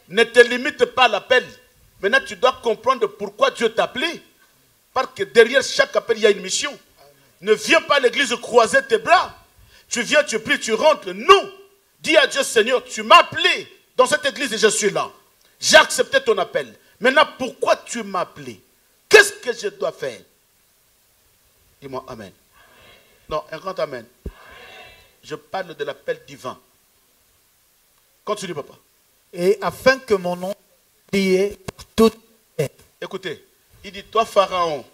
Ne te limite pas à l'appel. Maintenant, tu dois comprendre pourquoi Dieu t'a appelé. Parce que derrière chaque appel, il y a une mission. Ne viens pas à l'église croiser tes bras. Tu viens, tu pries, tu rentres. Non. Dis à Dieu, Seigneur, tu m'as appelé dans cette église et je suis là. J'ai accepté ton appel. Maintenant, pourquoi tu m'as appelé? Qu'est-ce que je dois faire? Dis-moi Amen. Non, un grand Amen. Je parle de l'appel divin. Continue, papa. Et afin que mon nom lié toute terre. Écoutez, il dit, toi, Pharaon,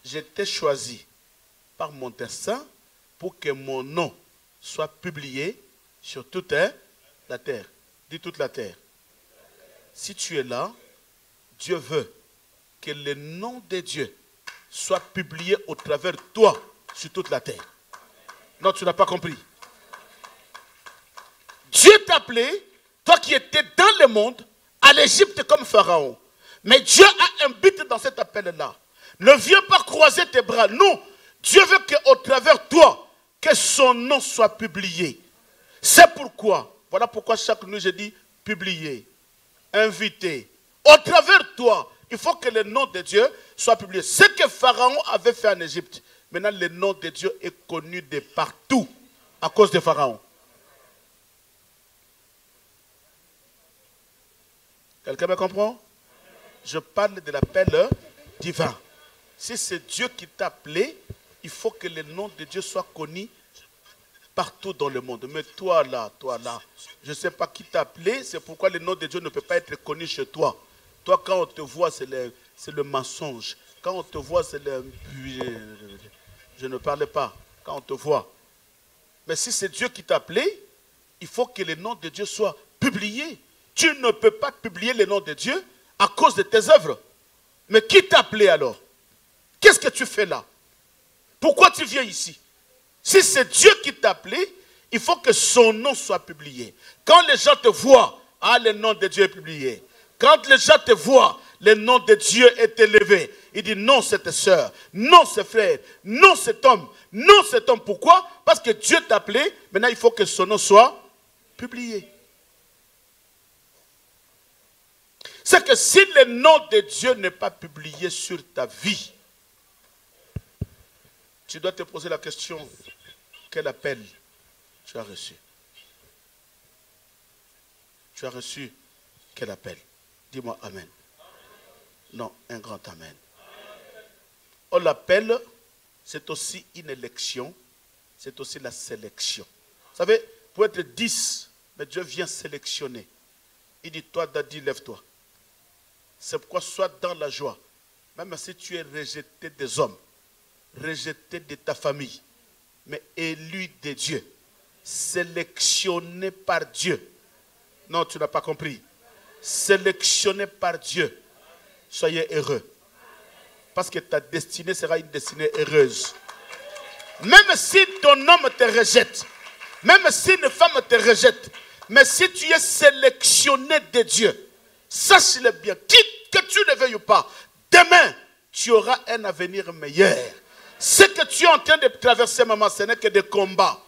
je t'ai choisi par mon dessein pour que mon nom soit publié sur toute la terre. Dis toute la terre. Si tu es là, Dieu veut que le nom de Dieu soit publié au travers de toi sur toute la terre. Non, tu n'as pas compris. Dieu t'a appelé, toi qui étais dans le monde, à l'Égypte comme Pharaon. Mais Dieu a un but dans cet appel-là. Ne viens pas croiser tes bras. Non, Dieu veut qu'au travers de toi, que son nom soit publié. C'est pourquoi, voilà pourquoi chaque nuit je dis publier, inviter. Au travers de toi, il faut que le nom de Dieu soit publié. Ce que Pharaon avait fait en Égypte, maintenant le nom de Dieu est connu de partout à cause de Pharaon. Quelqu'un me comprend? Je parle de l'appel divin. Si c'est Dieu qui t'a appelé, il faut que le nom de Dieu soit connu partout dans le monde. Mais toi là, je ne sais pas qui t'a appelé, c'est pourquoi le nom de Dieu ne peut pas être connu chez toi. Toi, quand on te voit, c'est le mensonge. Quand on te voit, c'est le... Je ne parlais pas. Quand on te voit. Mais si c'est Dieu qui t'a appelé, il faut que le nom de Dieu soit publié. Tu ne peux pas publier le nom de Dieu à cause de tes œuvres. Mais qui t'a appelé alors? Qu'est-ce que tu fais là? Pourquoi tu viens ici? Si c'est Dieu qui t'a appelé, il faut que son nom soit publié. Quand les gens te voient, ah, le nom de Dieu est publié. Quand les gens te voient, le nom de Dieu est élevé. Il dit non, cette sœur, non, ce frère, non, cet homme, non, cet homme. Pourquoi? Parce que Dieu t'a appelé. Maintenant, il faut que son nom soit publié. C'est que si le nom de Dieu n'est pas publié sur ta vie, tu dois te poser la question, quel appel tu as reçu? Tu as reçu quel appel? Dis-moi amen. Non, un grand amen. On l'appelle, c'est aussi une élection, c'est aussi la sélection. Vous savez, pour être 10, mais Dieu vient sélectionner. Il dit, toi, Daddy, lève-toi. C'est pourquoi sois dans la joie. Même si tu es rejeté des hommes, rejeté de ta famille, mais élu de Dieu, sélectionné par Dieu. Non, tu n'as pas compris. Sélectionné par Dieu. Soyez heureux. Parce que ta destinée sera une destinée heureuse. Même si ton homme te rejette, même si une femme te rejette, mais si tu es sélectionné de Dieu, sache-le bien, que tu ne veuilles ou pas, demain, tu auras un avenir meilleur. Ce que tu es en train de traverser, maman, ce n'est que des combats.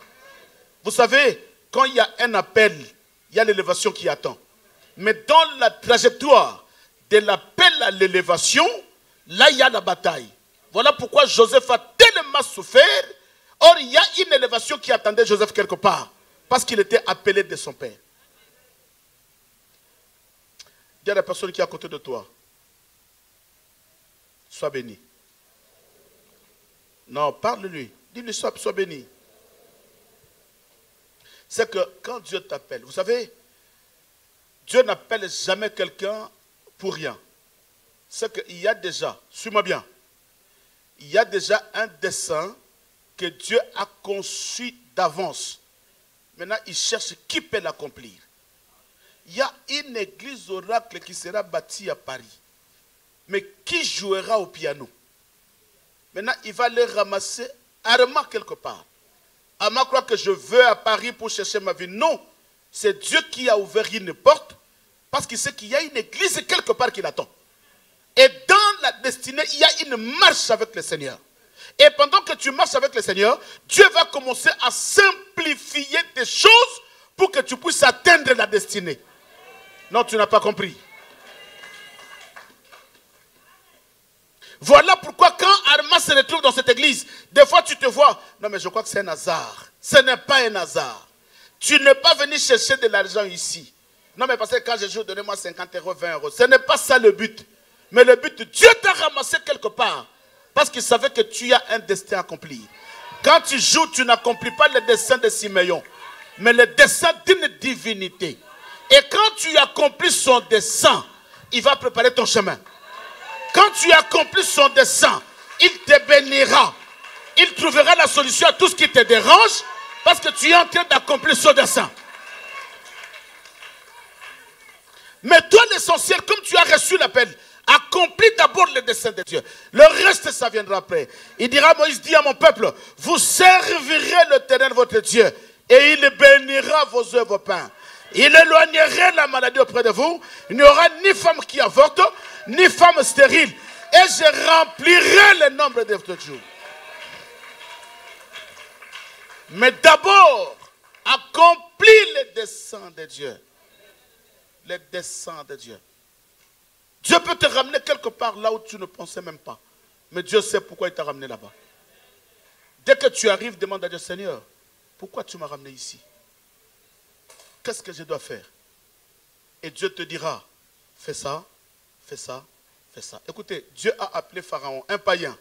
Vous savez, quand il y a un appel, il y a l'élévation qui attend. Mais dans la trajectoire de l'appel à l'élévation, là, il y a la bataille. Voilà pourquoi Joseph a tellement souffert. Or, il y a une élévation qui attendait Joseph quelque part. Parce qu'il était appelé de son père. Dis à la personne qui est à côté de toi, sois béni. Non, parle-lui. Dis-lui, sois béni. C'est que quand Dieu t'appelle, vous savez, Dieu n'appelle jamais quelqu'un pour rien. C'est qu'il y a déjà, suis-moi bien, il y a déjà un dessein que Dieu a conçu d'avance. Maintenant, il cherche qui peut l'accomplir. Il y a une église oracle qui sera bâtie à Paris. Mais qui jouera au piano? Maintenant, il va les ramasser armement quelque part. Armement croit que je veux à Paris pour chercher ma vie. Non, c'est Dieu qui a ouvert une porte parce qu'il sait qu'il y a une église quelque part qui l'attend. Et dans la destinée, il y a une marche avec le Seigneur. Et pendant que tu marches avec le Seigneur, Dieu va commencer à simplifier des choses pour que tu puisses atteindre la destinée. Non, tu n'as pas compris. Voilà pourquoi quand Arma se retrouve dans cette église, des fois tu te vois, non mais je crois que c'est un hasard. Ce n'est pas un hasard. Tu n'es pas venu chercher de l'argent ici. Non mais parce que quand je joue, donnez-moi 50 euros, 20 euros. Ce n'est pas ça le but. Mais le but, Dieu t'a ramassé quelque part. Parce qu'il savait que tu as un destin à accomplir. Quand tu joues, tu n'accomplis pas le destin de Siméon, mais le destin d'une divinité. Et quand tu accomplis son dessein, il va préparer ton chemin. Quand tu accomplis son dessein, il te bénira. Il trouvera la solution à tout ce qui te dérange parce que tu es en train d'accomplir son dessein. Mais toi, l'essentiel, comme tu as reçu l'appel, accomplis d'abord le dessein de Dieu. Le reste, ça viendra après. Il dira, Moïse dit à mon peuple, vous servirez l'Éternel votre Dieu et il bénira vos œuvres pains. Il éloignerait la maladie auprès de vous. Il n'y aura ni femme qui avorte, ni femme stérile. Et je remplirai le nombre de votre jours. Mais d'abord, accomplis le dessein de Dieu. Le dessein de Dieu. Dieu peut te ramener quelque part là où tu ne pensais même pas. Mais Dieu sait pourquoi il t'a ramené là-bas. Dès que tu arrives, demande à Dieu, Seigneur, pourquoi tu m'as ramené ici? Qu'est-ce que je dois faire? Et Dieu te dira, fais ça, fais ça, fais ça. Écoutez, Dieu a appelé Pharaon, un païen.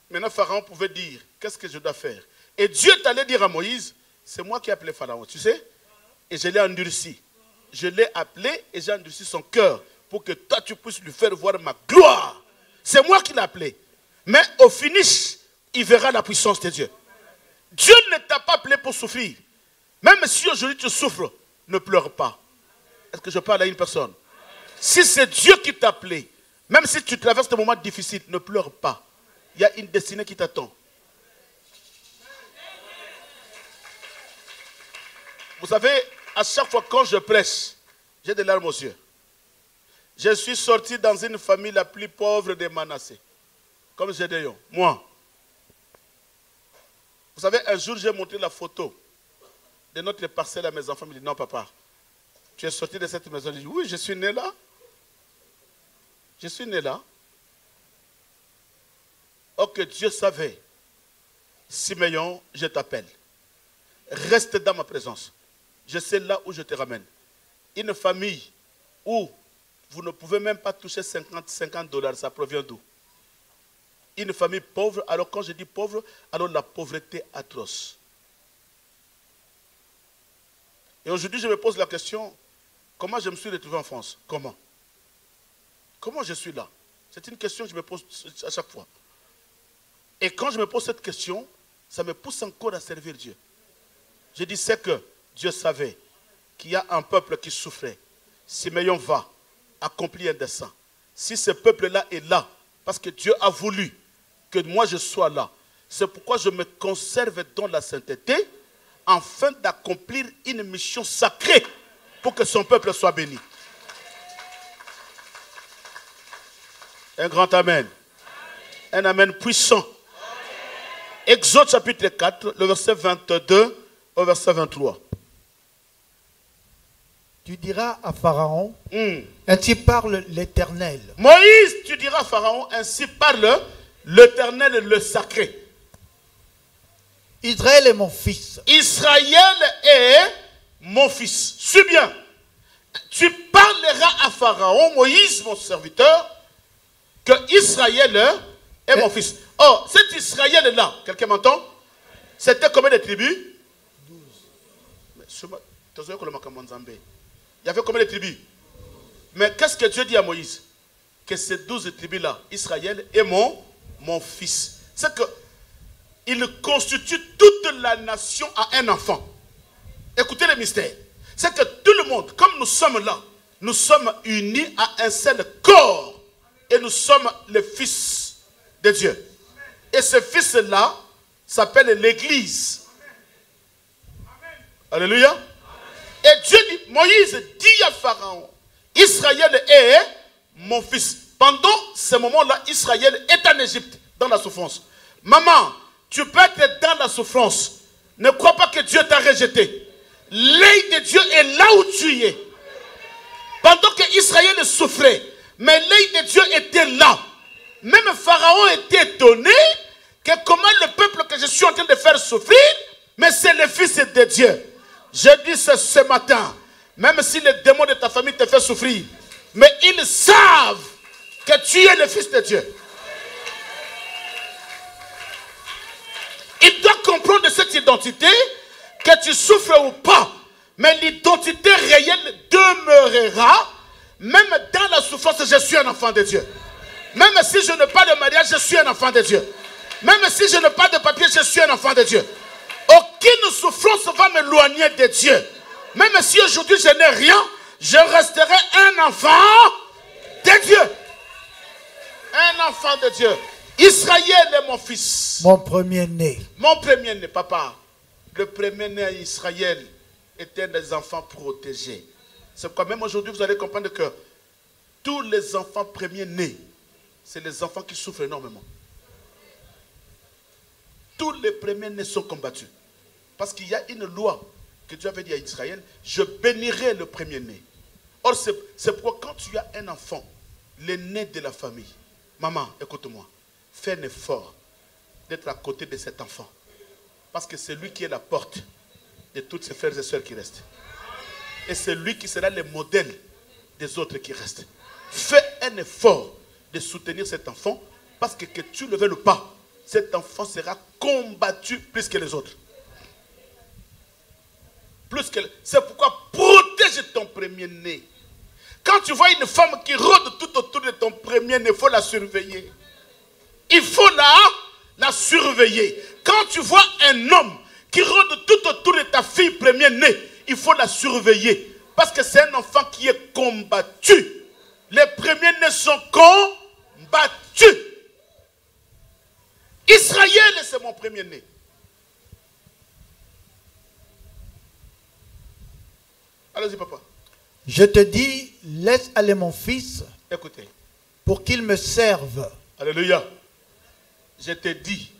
Maintenant, Pharaon pouvait dire, qu'est-ce que je dois faire? Et Dieu t'allait dire à Moïse, c'est moi qui ai appelé Pharaon, tu sais? Et je l'ai endurci. Je l'ai appelé et j'ai endurci son cœur pour que toi, tu puisses lui faire voir ma gloire. C'est moi qui l'ai appelé. Mais au finish, il verra la puissance de Dieu. Dieu ne t'a pas appelé pour souffrir. Même si aujourd'hui tu souffres, ne pleure pas. Est-ce que je parle à une personne? Si c'est Dieu qui t'a appelé, même si tu traverses des moments difficiles, ne pleure pas. Il y a une destinée qui t'attend. Vous savez, à chaque fois quand je prêche, j'ai des larmes aux yeux. Je suis sorti dans une famille la plus pauvre de Manassé. Comme Gédéon, moi. Vous savez, un jour j'ai montré la photo de notre parcelle à mes enfants. Ils me disent, non papa, tu es sorti de cette maison. Je dis, oui, je suis né là. Je suis né là. Oh, que Dieu savait. Siméon, je t'appelle. Reste dans ma présence. Je sais là où je te ramène. Une famille où vous ne pouvez même pas toucher 50 $, ça provient d'où? Une famille pauvre. Alors quand je dis pauvre, alors la pauvreté atroce. Et aujourd'hui, je me pose la question, comment je me suis retrouvé en France? Comment? Comment je suis là? C'est une question que je me pose à chaque fois. Et quand je me pose cette question, ça me pousse encore à servir Dieu. Je dis, c'est que Dieu savait qu'il y a un peuple qui souffrait. Siméon va accomplir un dessein. Si ce peuple-là est là, parce que Dieu a voulu que moi je sois là, c'est pourquoi je me conserve dans la sainteté, afin d'accomplir une mission sacrée pour que son peuple soit béni. Un grand amen. Un amen puissant. Exode chapitre 4, le verset 22 au verset 23. Tu diras à Pharaon, ainsi parle l'Éternel. Moïse, tu diras à Pharaon, ainsi parle l'Éternel, le sacré. Israël est mon fils. Israël est mon fils. Suis bien. Tu parleras à Pharaon, Moïse, mon serviteur, que Israël est mon fils. Oh, cet Israël-là, quelqu'un m'entend? C'était combien de tribus? 12. Il y avait combien de tribus? Mais qu'est-ce que Dieu dit à Moïse? Que ces 12 tribus-là, Israël est mon fils. C'est que il constitue toute la nation à un enfant. Écoutez le mystère. C'est que tout le monde, comme nous sommes là, nous sommes unis à un seul corps. Et nous sommes les fils de Dieu. Et ce fils-là s'appelle l'Église. Alléluia. Et Dieu dit, Moïse dit à Pharaon, Israël est mon fils. Pendant ce moment-là, Israël est en Égypte, dans la souffrance. Maman, tu peux être dans la souffrance. Ne crois pas que Dieu t'a rejeté. L'œil de Dieu est là où tu es. Pendant que Israël souffrait, mais l'œil de Dieu était là. Même Pharaon était étonné que comment le peuple que je suis en train de faire souffrir, mais c'est le fils de Dieu. Je dis ce matin, même si les démons de ta famille te font souffrir, mais ils savent que tu es le fils de Dieu. Il doit comprendre cette identité, que tu souffres ou pas, mais l'identité réelle demeurera. Même dans la souffrance, je suis un enfant de Dieu. Même si je n'ai pas de mariage, je suis un enfant de Dieu. Même si je n'ai pas de papier, je suis un enfant de Dieu. Aucune souffrance va m'éloigner de Dieu. Même si aujourd'hui je n'ai rien, je resterai un enfant de Dieu. Un enfant de Dieu. Israël est mon fils. Mon premier-né. Mon premier-né, papa. Le premier-né à Israël était un des enfants protégés. C'est pourquoi même aujourd'hui vous allez comprendre que tous les enfants premiers-nés, c'est les enfants qui souffrent énormément. Tous les premiers-nés sont combattus. Parce qu'il y a une loi que Dieu avait dit à Israël, je bénirai le premier-né. Or, c'est pourquoi quand tu as un enfant, l'aîné de la famille, maman, écoute-moi, fais un effort d'être à côté de cet enfant. Parce que c'est lui qui est la porte de toutes ses frères et sœurs qui restent. Et c'est lui qui sera le modèle des autres qui restent. Fais un effort de soutenir cet enfant, parce que tu ne le veuilles pas, cet enfant sera combattu plus que les autres. C'est pourquoi protège ton premier-né. Quand tu vois une femme qui rôde tout autour de ton premier-né, il faut la surveiller. Il faut la surveiller. Quand tu vois un homme qui rôde tout autour de ta fille premier-né, il faut la surveiller. Parce que c'est un enfant qui est combattu. Les premiers-nés sont combattus. Israël, c'est mon premier-né. Allez-y, papa. Je te dis, laisse aller mon fils. Écoutez. Pour qu'il me serve. Alléluia. Je te dis,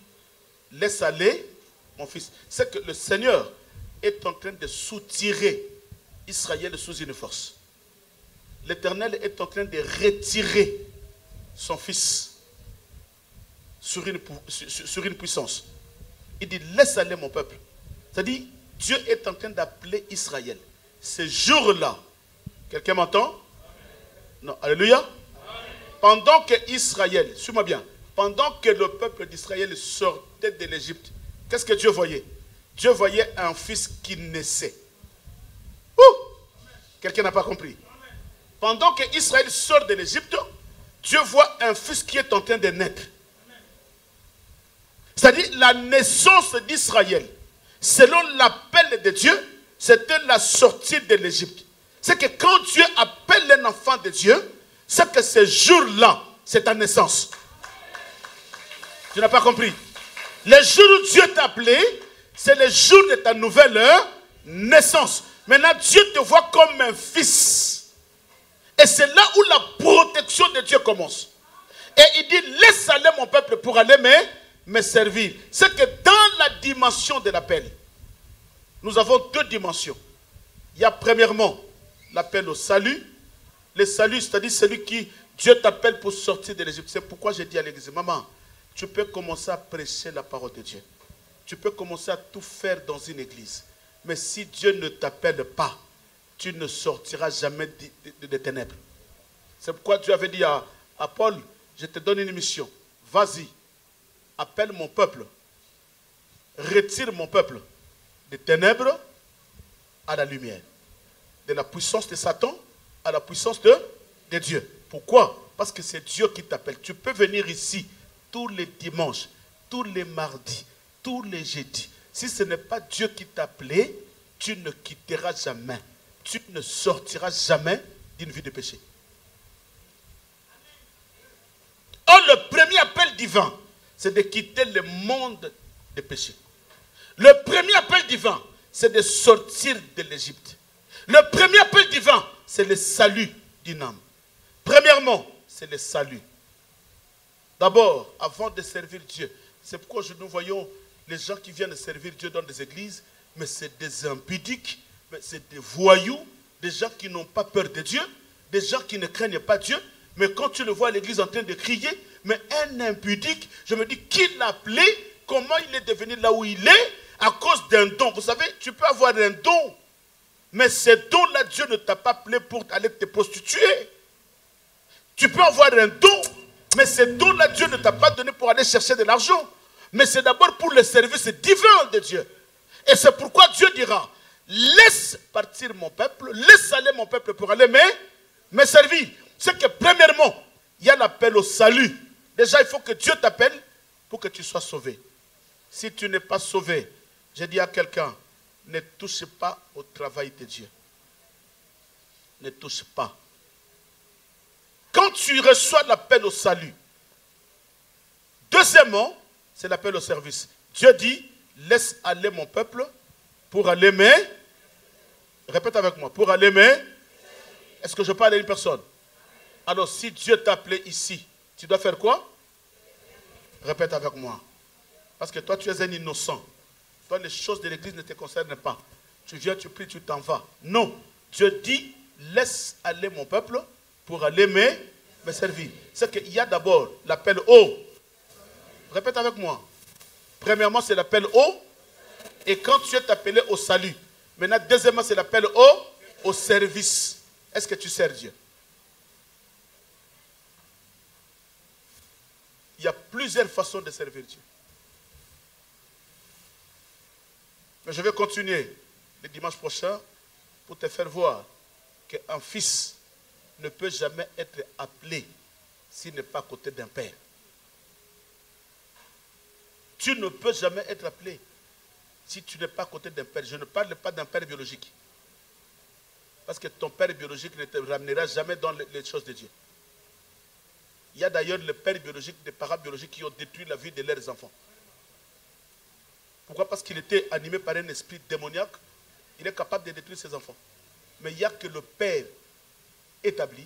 laisse aller mon fils. C'est que le Seigneur est en train de soutirer Israël sous une force. L'Éternel est en train de retirer son fils sur une puissance. Il dit, laisse aller mon peuple. C'est-à-dire, Dieu est en train d'appeler Israël. Ce jour-là, quelqu'un m'entend? Non, alléluia. Amen. Pendant que Israël, suis-moi bien, pendant que le peuple d'Israël sortait de l'Égypte, qu'est-ce que Dieu voyait? Dieu voyait un fils qui naissait. Quelqu'un n'a pas compris. Pendant que Israël sort de l'Égypte, Dieu voit un fils qui est en train de naître. C'est-à-dire la naissance d'Israël, selon l'appel de Dieu, c'était la sortie de l'Égypte. C'est que quand Dieu appelle un enfant de Dieu, c'est que ce jour-là, c'est ta naissance. Tu n'as pas compris. Le jour où Dieu t'a appelé, c'est le jour de ta nouvelle naissance. Maintenant, Dieu te voit comme un fils. Et c'est là où la protection de Dieu commence. Et il dit, laisse aller mon peuple pour aller me servir. C'est que dans la dimension de l'appel, nous avons deux dimensions. Il y a premièrement l'appel au salut. Le salut, c'est-à-dire celui qui, Dieu t'appelle pour sortir de l'Égypte. C'est pourquoi j'ai dit à l'église, maman, tu peux commencer à prêcher la parole de Dieu. Tu peux commencer à tout faire dans une église. Mais si Dieu ne t'appelle pas, tu ne sortiras jamais des ténèbres. C'est pourquoi Dieu avait dit à Paul, je te donne une mission. Vas-y, appelle mon peuple. Retire mon peuple des ténèbres à la lumière. De la puissance de Satan à la puissance de Dieu. Pourquoi? Parce que c'est Dieu qui t'appelle. Tu peux venir ici tous les dimanches, tous les mardis, tous les jeudis. Si ce n'est pas Dieu qui t'a appelé, tu ne quitteras jamais. Tu ne sortiras jamais d'une vie de péché. Or, le premier appel divin, c'est de quitter le monde des péchés. Le premier appel divin, c'est de sortir de l'Égypte. Le premier appel divin, c'est le salut d'une âme. Premièrement, c'est le salut. D'abord, avant de servir Dieu, c'est pourquoi nous voyons les gens qui viennent servir Dieu dans des églises, mais c'est des impudiques, mais c'est des voyous, des gens qui n'ont pas peur de Dieu, des gens qui ne craignent pas Dieu, mais quand tu le vois à l'église en train de crier, mais un impudique, je me dis, qui l'a appelé? Comment il est devenu là où il est? À cause d'un don. Vous savez, tu peux avoir un don, mais ce don-là, Dieu ne t'a pas appelé pour aller te prostituer. Tu peux avoir un don, mais ce don-là, Dieu ne t'a pas donné pour aller chercher de l'argent. Mais c'est d'abord pour le service divin de Dieu. Et c'est pourquoi Dieu dira, laisse partir mon peuple, laisse aller mon peuple pour aller me servir. C'est que premièrement, il y a l'appel au salut. Déjà, il faut que Dieu t'appelle pour que tu sois sauvé. Si tu n'es pas sauvé, j'ai dit à quelqu'un, ne touche pas au travail de Dieu. Ne touche pas. Quand tu reçois l'appel au salut, deuxièmement, c'est l'appel au service. Dieu dit, laisse aller mon peuple pour aller répète avec moi, pour aller Est-ce que je parle à une personne? Alors, si Dieu t'a appelé ici, tu dois faire quoi? Répète avec moi. Parce que toi, tu es un innocent. Toi, les choses de l'église ne te concernent pas. Tu viens, tu pries, tu t'en vas. Non. Dieu dit, laisse aller mon peuple pour aller me servir. C'est qu'il y a d'abord l'appel au. Répète avec moi. Premièrement, c'est l'appel au. Et quand tu es appelé au salut. Maintenant, deuxièmement, c'est l'appel au service. Est-ce que tu sers Dieu? Il y a plusieurs façons de servir Dieu. Mais je vais continuer le dimanche prochain pour te faire voir qu'un fils ne peut jamais être appelé s'il n'est pas à côté d'un père. Tu ne peux jamais être appelé si tu n'es pas à côté d'un père. Je ne parle pas d'un père biologique. Parce que ton père biologique ne te ramènera jamais dans les choses de Dieu. Il y a d'ailleurs le père biologique, des parents biologiques qui ont détruit la vie de leurs enfants. Pourquoi? Parce qu'il était animé par un esprit démoniaque. Il est capable de détruire ses enfants. Mais il n'y a que le père établi,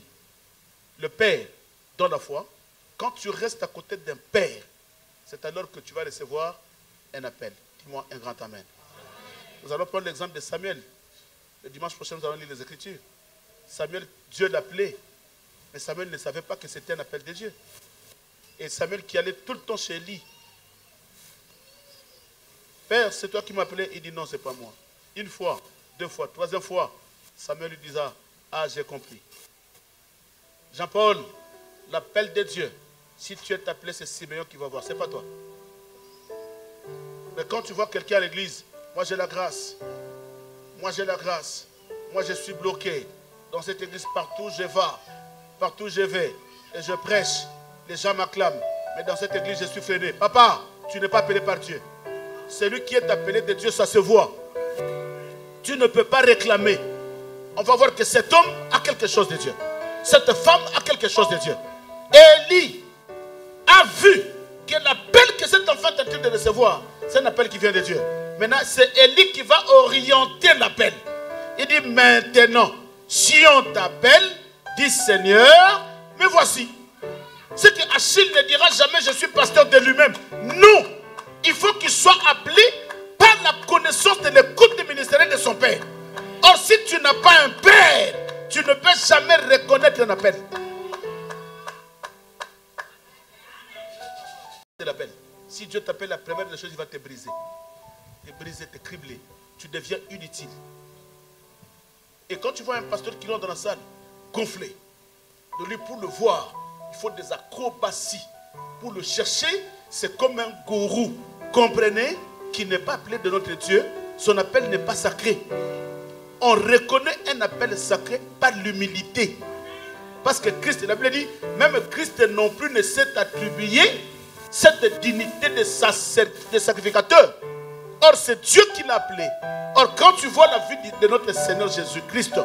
le père dans la foi. Quand tu restes à côté d'un père, c'est alors que tu vas recevoir un appel. Dis-moi un grand amen. Nous allons prendre l'exemple de Samuel. Le dimanche prochain, nous allons lire les Écritures. Samuel, Dieu l'appelait. Mais Samuel ne savait pas que c'était un appel de Dieu. Et Samuel qui allait tout le temps chez Élie. Père, c'est toi qui m'as appelé. Il dit non, ce n'est pas moi. Une fois, deux fois, troisième fois, Samuel lui disait, ah, j'ai compris. Jean-Paul, l'appel de Dieu, si tu es appelé, c'est Siméon qui va voir, ce n'est pas toi. Mais quand tu vois quelqu'un à l'église, moi j'ai la grâce, moi j'ai la grâce, moi je suis bloqué. Dans cette église, partout je vais, et je prêche, les gens m'acclament. Mais dans cette église, je suis freiné. Papa, tu n'es pas appelé par Dieu. Celui qui est appelé de Dieu, ça se voit. Tu ne peux pas réclamer. On va voir que cet homme a quelque chose de Dieu. Cette femme a quelque chose de Dieu. Élie a vu que l'appel que cet enfant est en train de recevoir, c'est un appel qui vient de Dieu. Maintenant, c'est Élie qui va orienter l'appel. Il dit maintenant, si on t'appelle, dis Seigneur, me voici. C'est que Achille ne dira jamais je suis pasteur de lui-même. Non, il faut qu'il soit appelé par la connaissance de l'écoute ministérielle de son père. Or, si tu n'as pas un père, tu ne peux jamais reconnaître un appel. C'est l'appel. Si Dieu t'appelle, la première des choses, il va te briser. Te briser, te cribler. Tu deviens inutile. Et quand tu vois un pasteur qui rentre dans la salle, gonflé, de lui pour le voir, il faut des acrobaties. Pour le chercher, c'est comme un gourou. Comprenez qu'il n'est pas appelé de notre Dieu. Son appel n'est pas sacré. On reconnaît un appel sacré par l'humilité. Parce que Christ, la Bible dit, même Christ non plus ne s'est attribué cette dignité de sacrificateur. Or, c'est Dieu qui l'a appelé. Or, quand tu vois la vie de notre Seigneur Jésus-Christ,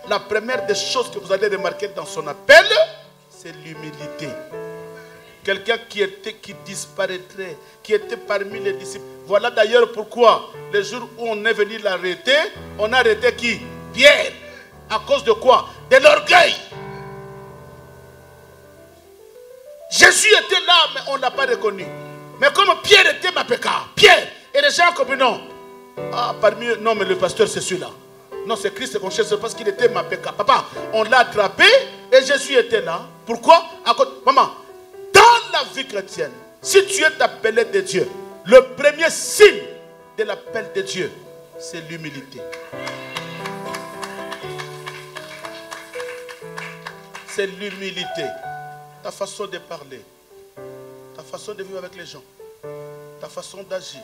la première des choses que vous allez remarquer dans son appel, c'est l'humilité. Quelqu'un qui disparaîtrait, qui était parmi les disciples. Voilà d'ailleurs pourquoi, le jour où on est venu l'arrêter, on a arrêté qui? Pierre. À cause de quoi? De l'orgueil. Jésus était là, mais on ne l'a pas reconnu. Mais comme Pierre était ma péka, Pierre, et les gens comme non. Ah, parmi eux, non, mais le pasteur, c'est celui-là. Non, c'est Christ qu'on cherche parce qu'il était ma péka. Papa, on l'a attrapé et Jésus était là. Pourquoi? À cause, maman, dans la vie chrétienne, si tu es appelé de Dieu, le premier signe de l'appel de Dieu, c'est l'humilité. C'est l'humilité. Ta façon de parler, ta façon de vivre avec les gens, ta façon d'agir.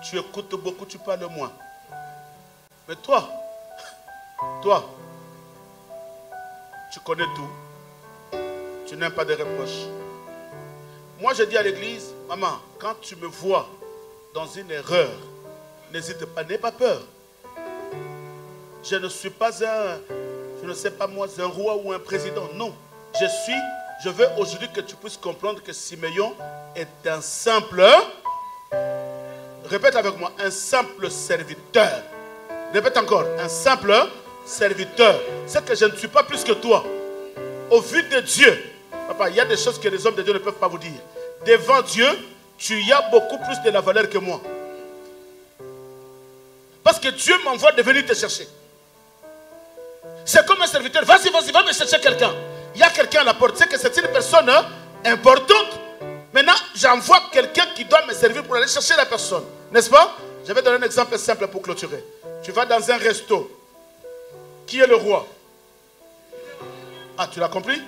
Tu écoutes beaucoup, tu parles moins. Mais toi, tu connais tout. Tu n'aimes pas de reproches. Moi, je dis à l'église, maman, quand tu me vois dans une erreur, n'hésite pas, n'aie pas peur. Je ne suis pas je ne sais pas moi, un roi ou un président. Non, je veux aujourd'hui que tu puisses comprendre que Siméon est un simple, répète avec moi, un simple serviteur. Répète encore, un simple serviteur. C'est que je ne suis pas plus que toi. Au vu de Dieu, papa, il y a des choses que les hommes de Dieu ne peuvent pas vous dire. Devant Dieu, tu y as beaucoup plus de la valeur que moi. Parce que Dieu m'envoie de venir te chercher. C'est comme un serviteur. Vas-y, va me chercher quelqu'un. Il y a quelqu'un à la porte. C'est que c'est une personne importante. Maintenant, j'envoie quelqu'un qui doit me servir pour aller chercher la personne. N'est-ce pas? Je vais donner un exemple simple pour clôturer. Tu vas dans un resto. Qui est le roi? Ah, tu l'as compris?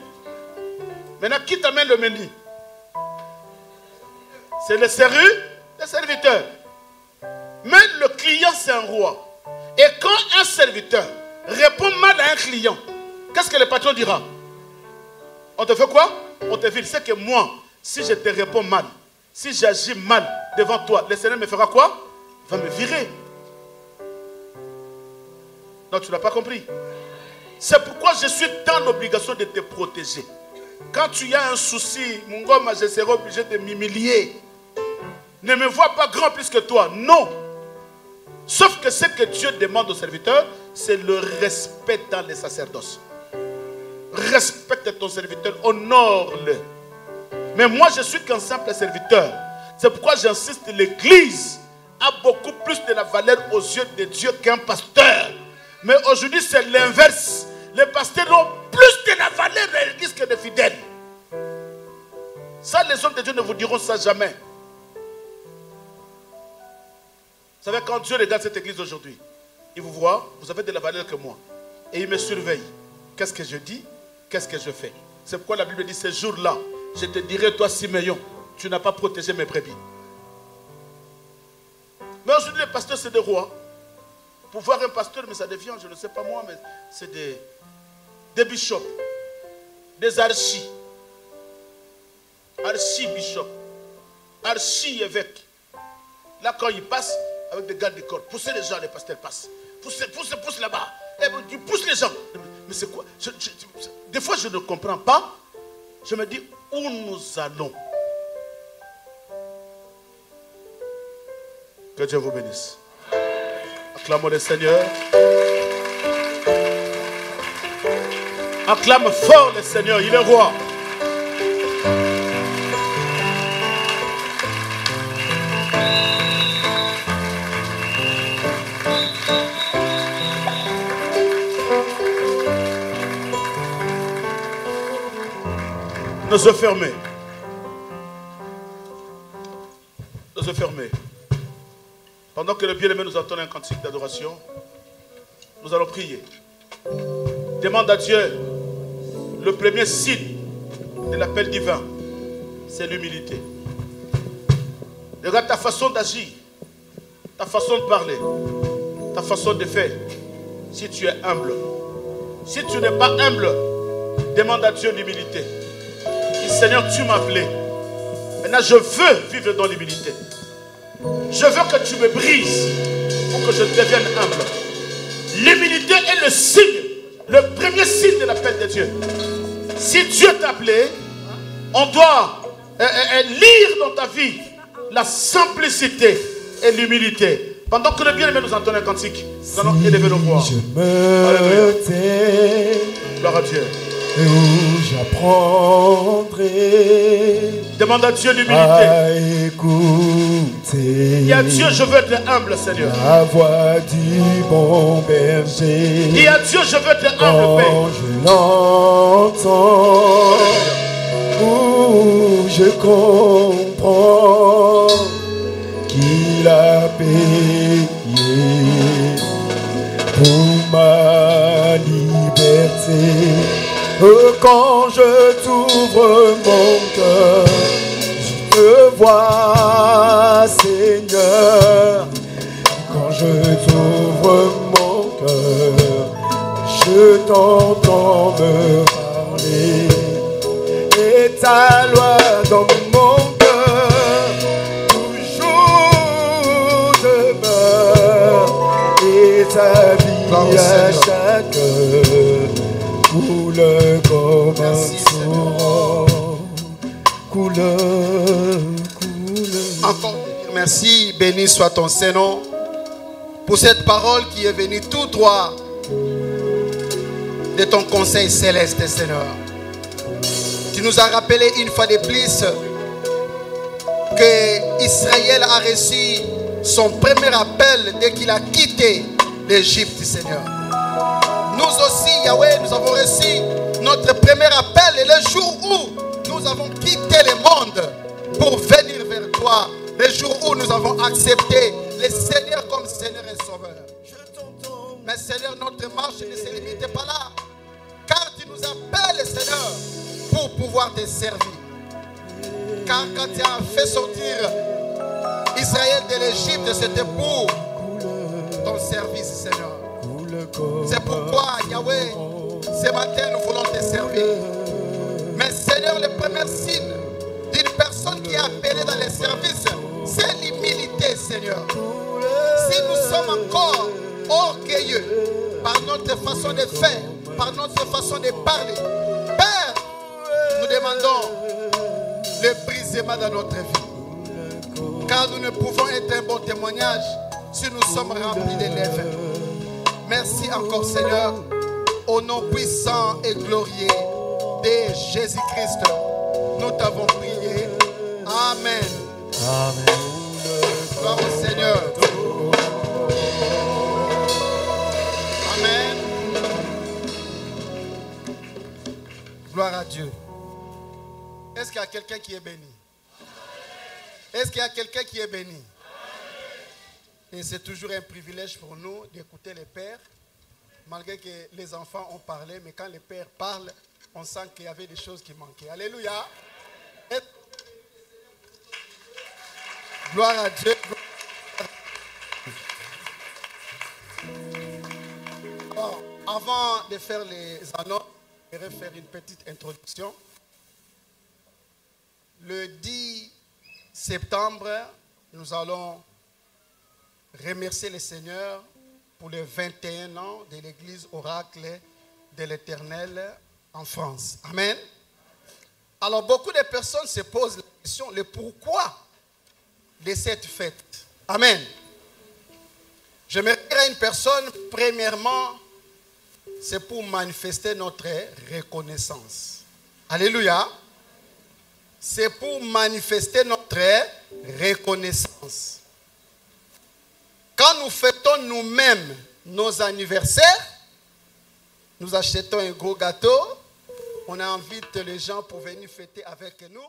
Maintenant, qui t'amène le menu? C'est le serviteur. Mais le client, c'est un roi. Et quand un serviteur répond mal à un client, Qu'est-ce que le patron dira? On te fait quoi? On te vire. C'est que moi, si je te réponds mal, si j'agis mal devant toi, le Seigneur me fera quoi? Il va me virer. Non, tu n'as pas compris. C'est pourquoi je suis dans l'obligation de te protéger. Quand tu as un souci, mon gomme, je serai obligé de m'humilier. Ne me vois pas grand plus que toi. Non. Sauf que ce que Dieu demande aux serviteurs, c'est le respect dans les sacerdoces. Respecte ton serviteur, honore-le. Mais moi, je suis qu'un simple serviteur. C'est pourquoi j'insiste, l'Église a beaucoup plus de la valeur aux yeux de Dieu qu'un pasteur. Mais aujourd'hui, c'est l'inverse. Les pasteurs ont plus de la valeur à l'Église que les fidèles. Ça, les hommes de Dieu ne vous diront ça jamais. Vous savez, quand Dieu regarde cette église aujourd'hui, il vous voit, vous avez de la valeur que moi. Et il me surveille. Qu'est-ce que je dis? Qu'est-ce que je fais? C'est pourquoi la Bible dit, ce jour-là, je te dirai, toi Siméon, tu n'as pas protégé mes brebis. Mais aujourd'hui, les pasteurs, c'est des rois. Pour voir un pasteur, mais ça devient, je ne sais pas moi, mais c'est des bishops, des archis, archi-bishops, archi-évêques. Là, quand ils passent, avec des gardes du corps, poussez les gens, les pasteurs passent. Pousse là-bas. Tu pousses les gens. Mais c'est quoi? Des fois, je ne comprends pas. Je me dis, où nous allons? Que Dieu vous bénisse. Acclamons le Seigneur. Acclame fort le Seigneur, il est roi. Nos yeux fermés. Nos yeux fermés. Pendant que le bien-aimé nous entend un cantique d'adoration, nous allons prier. Demande à Dieu le premier signe de l'appel divin, c'est l'humilité. Regarde ta façon d'agir, ta façon de parler, ta façon de faire. Si tu es humble, si tu n'es pas humble, demande à Dieu l'humilité. Dis, Seigneur, tu m'as appelé. Maintenant, je veux vivre dans l'humilité. Je veux que tu me brises pour que je devienne humble. L'humilité est le signe, le premier signe de l'appel de Dieu. Si Dieu t'a appelé, on doit lire dans ta vie la simplicité et l'humilité. Pendant que le bien-aimé nous entend un cantique, nous allons élever nos voix. Je me tais, gloire à Dieu. Et où j'apprendrai. Demande à Dieu l'humilité. À écouter. Dis à Dieu, je veux être humble, Seigneur. La voix du bon berger. Dis à Dieu, je veux être humble, Père. Quand je l'entends, où je comprends qu'il a payé pour ma liberté. Quand je t'ouvre mon cœur, je te vois, Seigneur. Quand je t'ouvre mon cœur, je t'entends me parler. Et ta loi dans mon cœur toujours demeure. Et ta vie à chaque heure coule comme un torrent, coule. Encore merci, béni soit ton Saint-Nom pour cette parole qui est venue tout droit de ton conseil céleste, Seigneur. Tu nous as rappelé une fois de plus que Israël a reçu son premier appel dès qu'il a quitté l'Égypte, Seigneur. Nous aussi, Yahweh, nous avons reçu notre premier appel et le jour où nous avons quitté le monde pour venir vers toi, le jour où nous avons accepté le Seigneur comme Seigneur et Sauveur. Mais Seigneur, notre marche ne se limite pas là, car tu nous appelles, Seigneur, pour pouvoir te servir. Car quand tu as fait sortir Israël de l'Égypte, c'était pour ton service, Seigneur. C'est pourquoi Yahweh, ce matin nous voulons te servir. Mais Seigneur, le premier signe d'une personne qui est appelée dans les services, c'est l'humilité, Seigneur. Si nous sommes encore orgueilleux par notre façon de faire, par notre façon de parler, Père, nous demandons le brisement dans notre vie. Car nous ne pouvons être un bon témoignage si nous sommes remplis de lèvres. Merci encore, Seigneur, au nom puissant et glorieux de Jésus-Christ. Nous t'avons prié. Amen. Amen. Gloire au Seigneur. Amen. Gloire à Dieu. Est-ce qu'il y a quelqu'un qui est béni? Est-ce qu'il y a quelqu'un qui est béni? Et c'est toujours un privilège pour nous d'écouter les pères, malgré que les enfants ont parlé, mais quand les pères parlent, on sent qu'il y avait des choses qui manquaient. Alléluia. Gloire à Dieu. Bon, avant de faire les annonces, je vais faire une petite introduction. Le 10 septembre, nous allons remercier le Seigneur pour les 21 ans de l'église Oracle de l'Éternel en France. Amen. Alors, beaucoup de personnes se posent la question, le pourquoi de cette fête. Amen. Je me dirais à une personne, premièrement, c'est pour manifester notre reconnaissance. Alléluia. C'est pour manifester notre reconnaissance. Quand nous fêtons nous-mêmes nos anniversaires, nous achetons un gros gâteau, on invite les gens pour venir fêter avec nous.